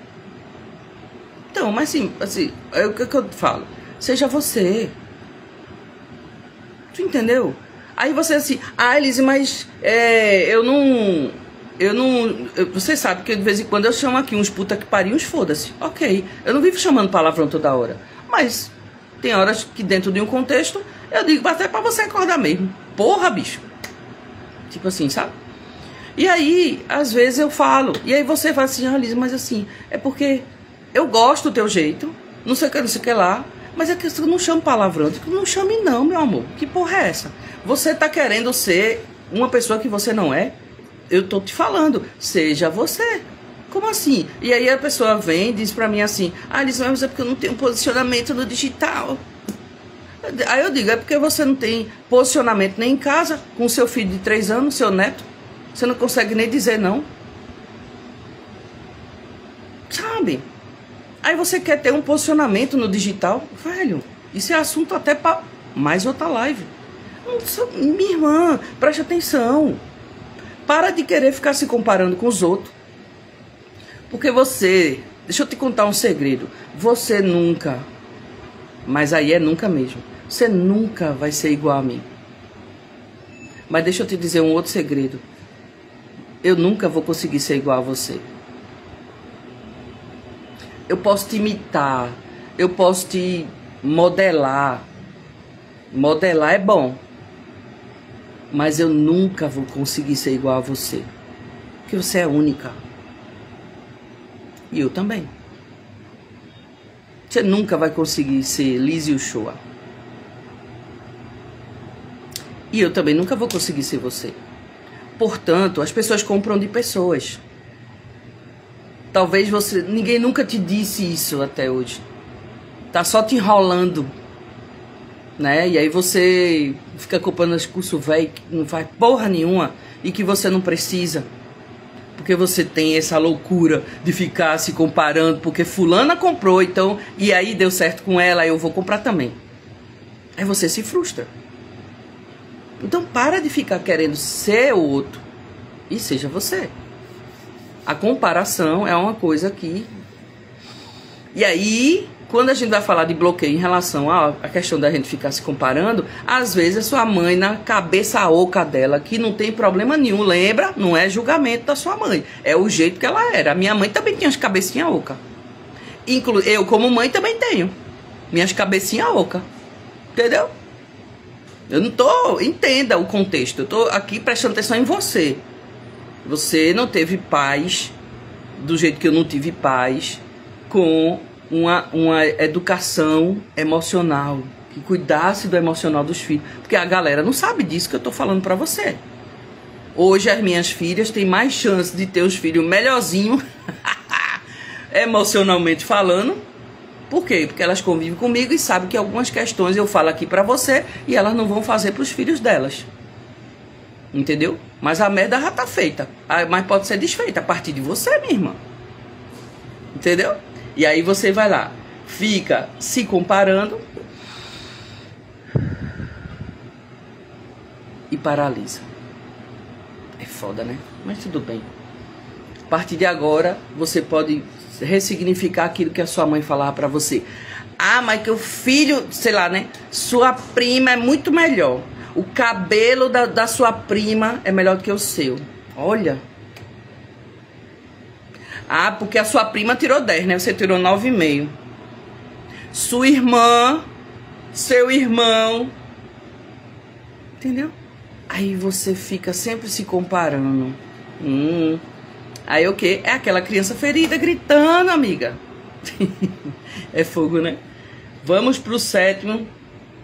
Então, mas assim, é o que eu falo? Seja você. Tu entendeu? Aí você assim, ah, Lizzy, mas você sabe que de vez em quando eu chamo aqui uns puta que pariu, uns foda-se. Ok, eu não vivo chamando palavrão toda hora. Mas tem horas que dentro de um contexto, eu digo até pra você acordar mesmo. Porra, bicho. Tipo assim, sabe? E aí, às vezes eu falo. E aí você fala assim, ah, Lizzy, mas assim, é porque... Eu gosto do teu jeito, não sei o que lá, mas é que eu não chamo palavrão. Não chame não, meu amor. Que porra é essa? Você tá querendo ser uma pessoa que você não é? Eu tô te falando, seja você. Como assim? E aí a pessoa vem e diz pra mim assim, ah, Lizzy, mas é porque eu não tenho posicionamento no digital. Aí eu digo, é porque você não tem posicionamento nem em casa, com seu filho de 3 anos, seu neto. Você não consegue nem dizer não. Sabe? Aí você quer ter um posicionamento no digital? Velho, isso é assunto até para mais outra live. Minha irmã, preste atenção. Para de querer ficar se comparando com os outros. Porque você... Deixa eu te contar um segredo. Você nunca... Mas aí é nunca mesmo. Você nunca vai ser igual a mim. Mas deixa eu te dizer um outro segredo. Eu nunca vou conseguir ser igual a você. Eu posso te imitar, eu posso te modelar. Modelar é bom. Mas eu nunca vou conseguir ser igual a você. Porque você é única. E eu também. Você nunca vai conseguir ser Lizzy Uchoa. E eu também nunca vou conseguir ser você. Portanto, as pessoas compram de pessoas. Talvez ninguém nunca te disse isso até hoje. Tá só te enrolando, né? E aí você fica comprando esse curso velho que não faz porra nenhuma e que você não precisa. Porque você tem essa loucura de ficar se comparando, porque fulana comprou, então, e aí deu certo com ela, eu vou comprar também. Aí você se frustra. Então para de ficar querendo ser o outro e seja você. A comparação é uma coisa que... E aí, quando a gente vai falar de bloqueio em relação à questão da gente ficar se comparando, às vezes a sua mãe, na cabeça oca dela, que não tem problema nenhum, lembra? Não é julgamento da sua mãe, é o jeito que ela era. A minha mãe também tinha as cabecinhas oca. Eu, como mãe, também tenho minhas cabecinhas oca. Entendeu? Eu não tô... Entenda o contexto. Eu tô aqui prestando atenção em você. Você não teve paz do jeito que eu não tive paz, com uma educação emocional, que cuidasse do emocional dos filhos. Porque a galera não sabe disso que eu tô falando pra você. Hoje as minhas filhas têm mais chance de ter os filhos melhorzinho, emocionalmente falando. Por quê? Porque elas convivem comigo e sabem que algumas questões eu falo aqui pra você e elas não vão fazer pros filhos delas. Entendeu? Mas a merda já tá feita. Mas pode ser desfeita a partir de você, minha irmã. Entendeu? E aí você vai lá, fica se comparando e paralisa. É foda, né? Mas tudo bem. A partir de agora, você pode ressignificar aquilo que a sua mãe falava pra você. Ah, mas que o filho, sei lá, né? Sua prima é muito melhor. O cabelo da sua prima é melhor do que o seu. Olha. Ah, porque a sua prima tirou 10, né? Você tirou 9,5. Sua irmã, seu irmão. Entendeu? Aí você fica sempre se comparando. Aí o quê? É aquela criança ferida gritando, amiga. É fogo, né? Vamos pro 7º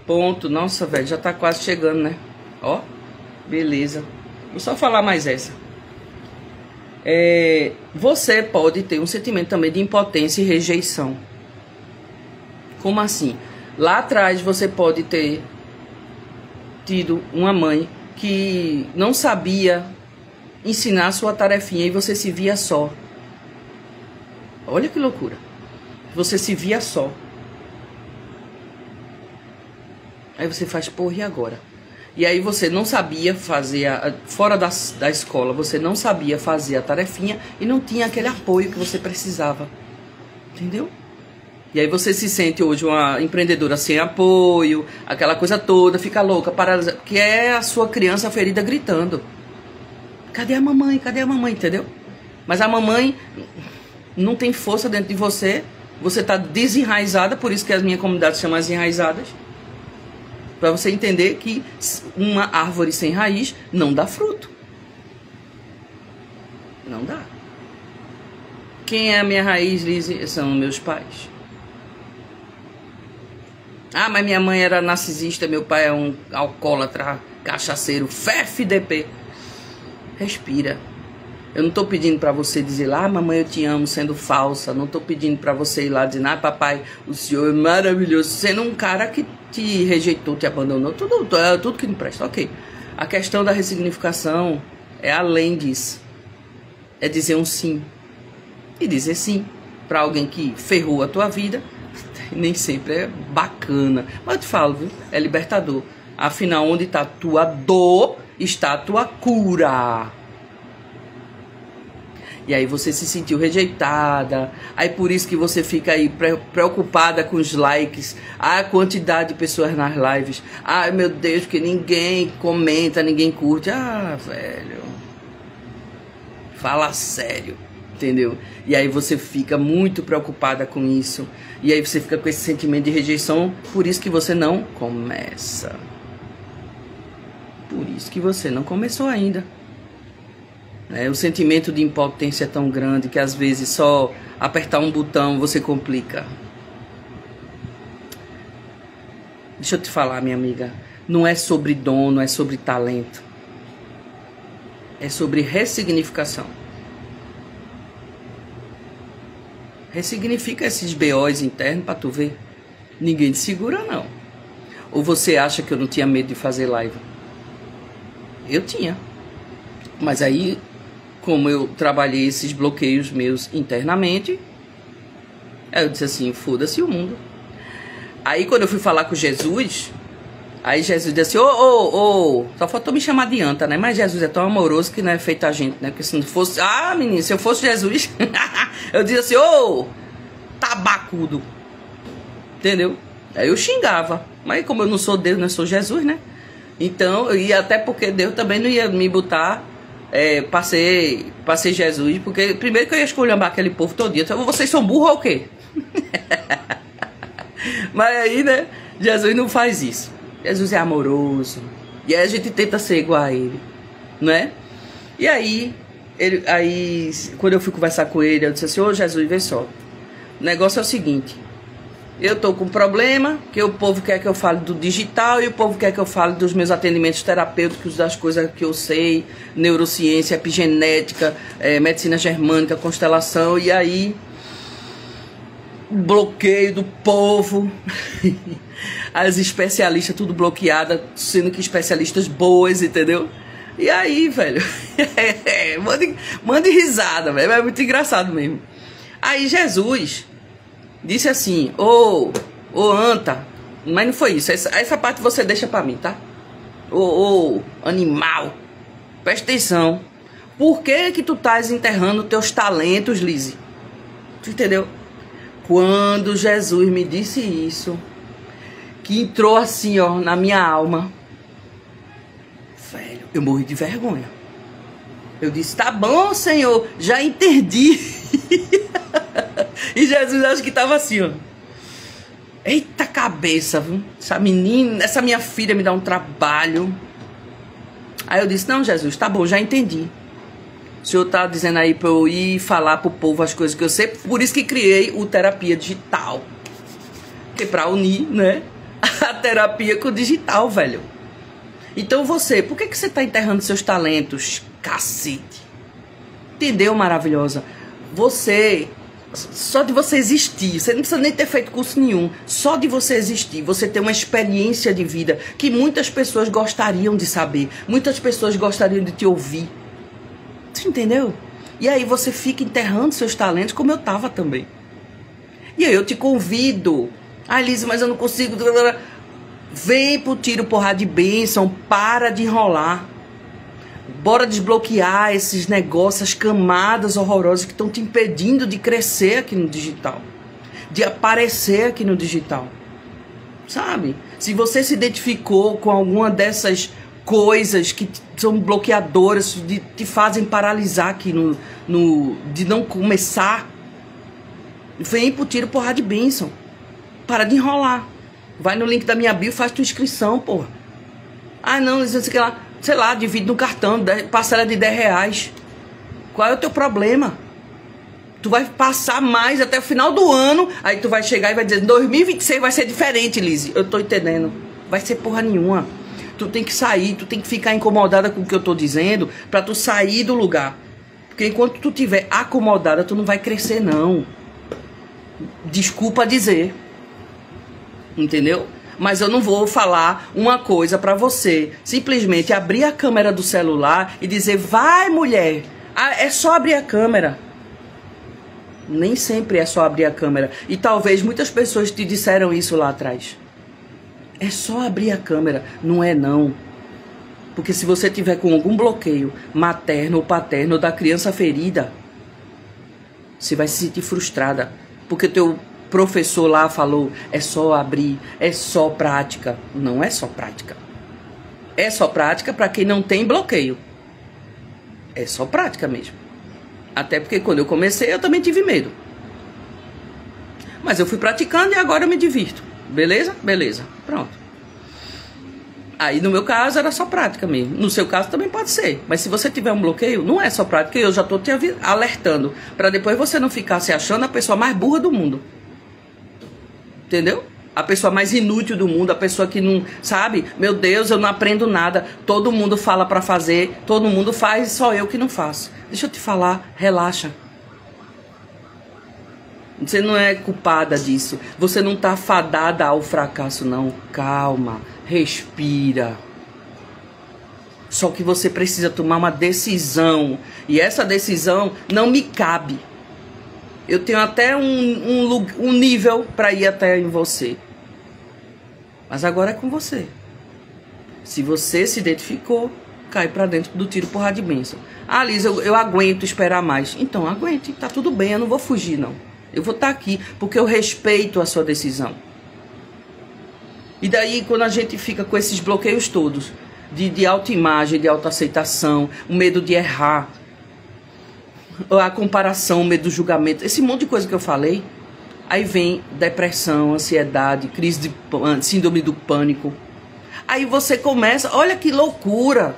ponto. Nossa, velho, já tá quase chegando, né? Ó, beleza. Vou só falar mais essa. Você pode ter um sentimento também de impotência e rejeição. Como assim? Lá atrás você pode ter tido uma mãe que não sabia ensinar a sua tarefinha e você se via só. Olha que loucura. Você se via só. Aí você faz, porra, e agora? E aí você não sabia fazer, fora da escola, você não sabia fazer a tarefinha e não tinha aquele apoio que você precisava. Entendeu? E aí você se sente hoje uma empreendedora sem apoio, aquela coisa toda, fica louca, paralisada, que é a sua criança ferida gritando. Cadê a mamãe? Cadê a mamãe? Entendeu? Mas a mamãe não tem força dentro de você, você está desenraizada, por isso que a minha comunidade se chama As Enraizadas. Para você entender que uma árvore sem raiz não dá fruto. Não dá. Quem é a minha raiz, Lise? São meus pais. Ah, mas minha mãe era narcisista, meu pai é um alcoólatra, cachaceiro, FDP. Respira. Eu não tô pedindo para você dizer lá, mamãe, eu te amo, sendo falsa. Não tô pedindo para você ir lá dizer, ah, papai, o senhor é maravilhoso, sendo um cara que te rejeitou, te abandonou, tudo que não presta. Ok. A questão da ressignificação é além disso. É dizer um sim. E dizer sim para alguém que ferrou a tua vida, nem sempre é bacana. Mas eu te falo, viu? É libertador. Afinal, onde está a tua dor, está a tua cura. E aí você se sentiu rejeitada. Aí por isso que você fica aí preocupada com os likes. A quantidade de pessoas nas lives. Ai, meu Deus, que ninguém comenta, ninguém curte. Ah, velho. Fala sério. Entendeu? E aí você fica muito preocupada com isso. E aí você fica com esse sentimento de rejeição. Por isso que você não começa. Por isso que você não começou ainda. O sentimento de impotência é tão grande que às vezes só apertar um botão você complica. Deixa eu te falar, minha amiga. Não é sobre dom, não é sobre talento. É sobre ressignificação. Ressignifica esses BOs internos pra tu ver. Ninguém te segura, não. Ou você acha que eu não tinha medo de fazer live? Eu tinha. Mas aí, como eu trabalhei esses bloqueios meus internamente, aí eu disse assim, foda-se o mundo. Aí quando eu fui falar com Jesus, aí Jesus disse assim, só faltou me chamar de anta, né? Mas Jesus é tão amoroso que não é feito a gente, né? Porque se não fosse, menino, se eu fosse Jesus, eu dizia assim, tabacudo. Entendeu? Aí eu xingava. Mas como eu não sou Deus, não sou Jesus, né? Então, e até porque Deus também não ia me botar pra ser Jesus. Porque primeiro que eu ia esculhambar aquele povo todo dia. Então, vocês são burros ou o quê? Mas aí, né? Jesus não faz isso. Jesus é amoroso. E aí a gente tenta ser igual a ele. Né? E aí, quando eu fui conversar com ele, eu disse assim, Jesus, vê só. O negócio é o seguinte. Eu tô com um problema, que o povo quer que eu fale do digital e o povo quer que eu fale dos meus atendimentos terapêuticos, das coisas que eu sei, neurociência, epigenética, medicina germânica, constelação, e aí bloqueio do povo, as especialistas tudo bloqueada, sendo que especialistas boas, entendeu? E aí, velho, mande risada, velho, é muito engraçado mesmo. Aí Jesus disse assim, ô anta, mas não foi isso, essa parte você deixa pra mim, tá? Ô animal, presta atenção. Por que tu estás enterrando teus talentos, Lise? Tu entendeu? Quando Jesus me disse isso, que entrou assim, ó, na minha alma, velho, eu morri de vergonha. Eu disse, tá bom, Senhor, já entendi. E Jesus acho que tava assim, ó. Eita cabeça, viu? Essa menina, essa minha filha me dá um trabalho. Aí eu disse, não, Jesus, tá bom, já entendi. O Senhor tá dizendo aí pra eu ir falar pro povo as coisas que eu sei. Por isso que criei o Terapia Digital. Que é pra unir, né? A terapia com o digital, velho. Então você, por que você tá enterrando seus talentos? Cacete. Entendeu, maravilhosa? Você... Só de você existir, você não precisa nem ter feito curso nenhum. Só de você existir, você tem uma experiência de vida que muitas pessoas gostariam de saber. Muitas pessoas gostariam de te ouvir. Você entendeu? E aí você fica enterrando seus talentos como eu tava também. E aí eu te convido. Lise, mas eu não consigo. Vem pro tiro, porrada de bênção. Para de enrolar. Bora desbloquear esses negócios, as camadas horrorosas que estão te impedindo de crescer aqui no digital. De aparecer aqui no digital. Sabe? Se você se identificou com alguma dessas coisas que são bloqueadoras, te fazem paralisar aqui de não começar, vem pro tiro, porra de bênção. Para de enrolar. Vai no link da minha bio e faz tua inscrição, porra. Não, sei lá, divide no cartão, parcela de R$10. Qual é o teu problema? Tu vai passar mais até o final do ano, aí tu vai chegar e vai dizer, 2026 vai ser diferente, Lise. Eu tô entendendo. Vai ser porra nenhuma. Tu tem que sair, tu tem que ficar incomodada com o que eu tô dizendo, pra tu sair do lugar. Porque enquanto tu tiver acomodada, tu não vai crescer, não. Desculpa dizer. Entendeu? Mas eu não vou falar uma coisa pra você. Simplesmente abrir a câmera do celular e dizer, vai, mulher. É só abrir a câmera. Nem sempre é só abrir a câmera. E talvez muitas pessoas te disseram isso lá atrás. É só abrir a câmera. Não é não. Porque se você tiver com algum bloqueio materno ou paterno da criança ferida, você vai se sentir frustrada. Porque teu professor lá falou, é só abrir, é só prática. Não é só prática. É só prática para quem não tem bloqueio. É só prática mesmo. Até porque quando eu comecei eu também tive medo. Mas eu fui praticando e agora eu me divirto. Beleza? Beleza. Pronto. Aí no meu caso era só prática mesmo. No seu caso também pode ser. Mas se você tiver um bloqueio, não é só prática. Eu já tô te alertando. Para depois você não ficar se achando a pessoa mais burra do mundo. Entendeu? A pessoa mais inútil do mundo, a pessoa que não, sabe? Meu Deus, eu não aprendo nada. Todo mundo fala pra fazer, todo mundo faz, só eu que não faço. Deixa eu te falar, relaxa. Você não é culpada disso. Você não tá fadada ao fracasso, não. Calma, respira. Só que você precisa tomar uma decisão. E essa decisão não me cabe. Eu tenho até um nível para ir até em você. Mas agora é com você. Se você se identificou, cai para dentro do tiro porrada de bênção. Ah, Liz, eu aguento esperar mais. Então aguente, tá tudo bem, eu não vou fugir não. Eu vou estar aqui porque eu respeito a sua decisão. E daí quando a gente fica com esses bloqueios todos, de autoimagem, de autoaceitação, o medo de errar, a comparação, o medo do julgamento, esse monte de coisa que eu falei, aí vem depressão, ansiedade, crise de síndrome do pânico. Aí você começa, olha que loucura.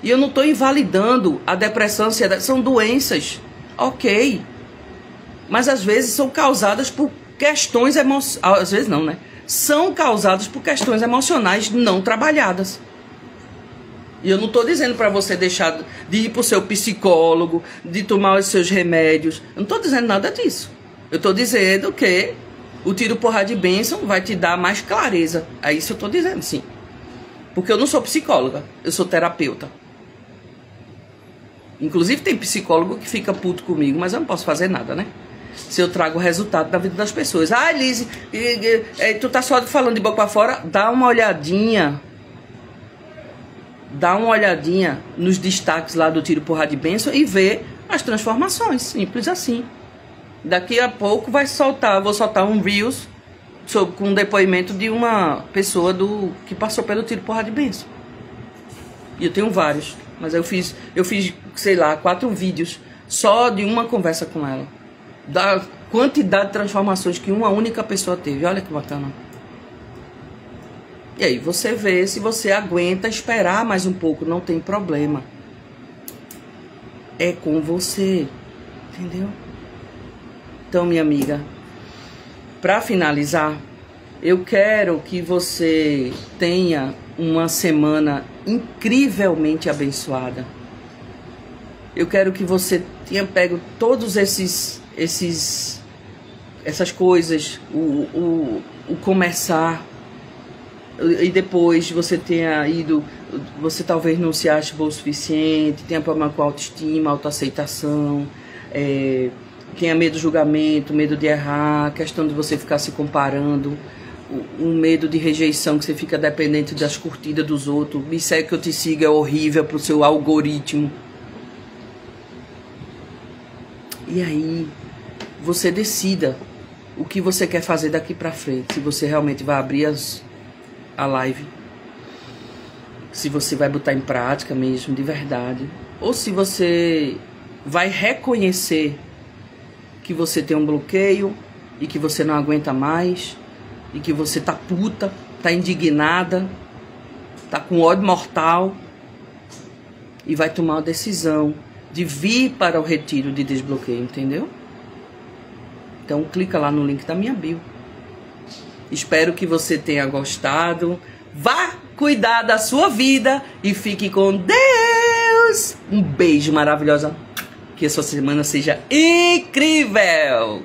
E eu não estou invalidando a depressão, a ansiedade, são doenças, ok. Mas às vezes são causadas por questões emocionais, às vezes não, né? São causadas por questões emocionais não trabalhadas. E eu não estou dizendo para você deixar de ir para o seu psicólogo, de tomar os seus remédios. Eu não estou dizendo nada disso. Eu estou dizendo que o tiro porrada de bênção vai te dar mais clareza. É isso que eu estou dizendo, sim. Porque eu não sou psicóloga, eu sou terapeuta. Inclusive tem psicólogo que fica puto comigo, mas eu não posso fazer nada, né? Se eu trago o resultado da vida das pessoas. Ah, Liz, tu tá só falando de boca para fora? Dá uma olhadinha. Dá uma olhadinha nos destaques lá do tiro porrada de bênção e vê as transformações. Simples assim. Daqui a pouco vou soltar um Reels com um depoimento de uma pessoa que passou pelo tiro porrada de bênção. E eu tenho vários. Mas eu fiz, sei lá, 4 vídeos só de uma conversa com ela. Da quantidade de transformações que uma única pessoa teve. Olha que bacana. E aí você vê se você aguenta esperar mais um pouco, não tem problema. É com você, entendeu? Então, minha amiga, para finalizar, eu quero que você tenha uma semana incrivelmente abençoada. Eu quero que você tenha pego todos essas coisas, o começar. E depois você tenha ido, você talvez não se ache bom o suficiente, tenha problema com autoestima, autoaceitação, tenha medo do julgamento, medo de errar, questão de você ficar se comparando, um medo de rejeição, que você fica dependente das curtidas dos outros, me segue que eu te siga é horrível pro seu algoritmo. E aí, você decida o que você quer fazer daqui pra frente, se você realmente vai abrir a live, se você vai botar em prática mesmo, de verdade, ou se você vai reconhecer que você tem um bloqueio e que você não aguenta mais e que você tá puta, tá indignada, tá com ódio mortal e vai tomar uma decisão de vir para o retiro de desbloqueio, entendeu? Então clica lá no link da minha bio. Espero que você tenha gostado. Vá cuidar da sua vida e fique com Deus. Um beijo maravilhosa. Que a sua semana seja incrível.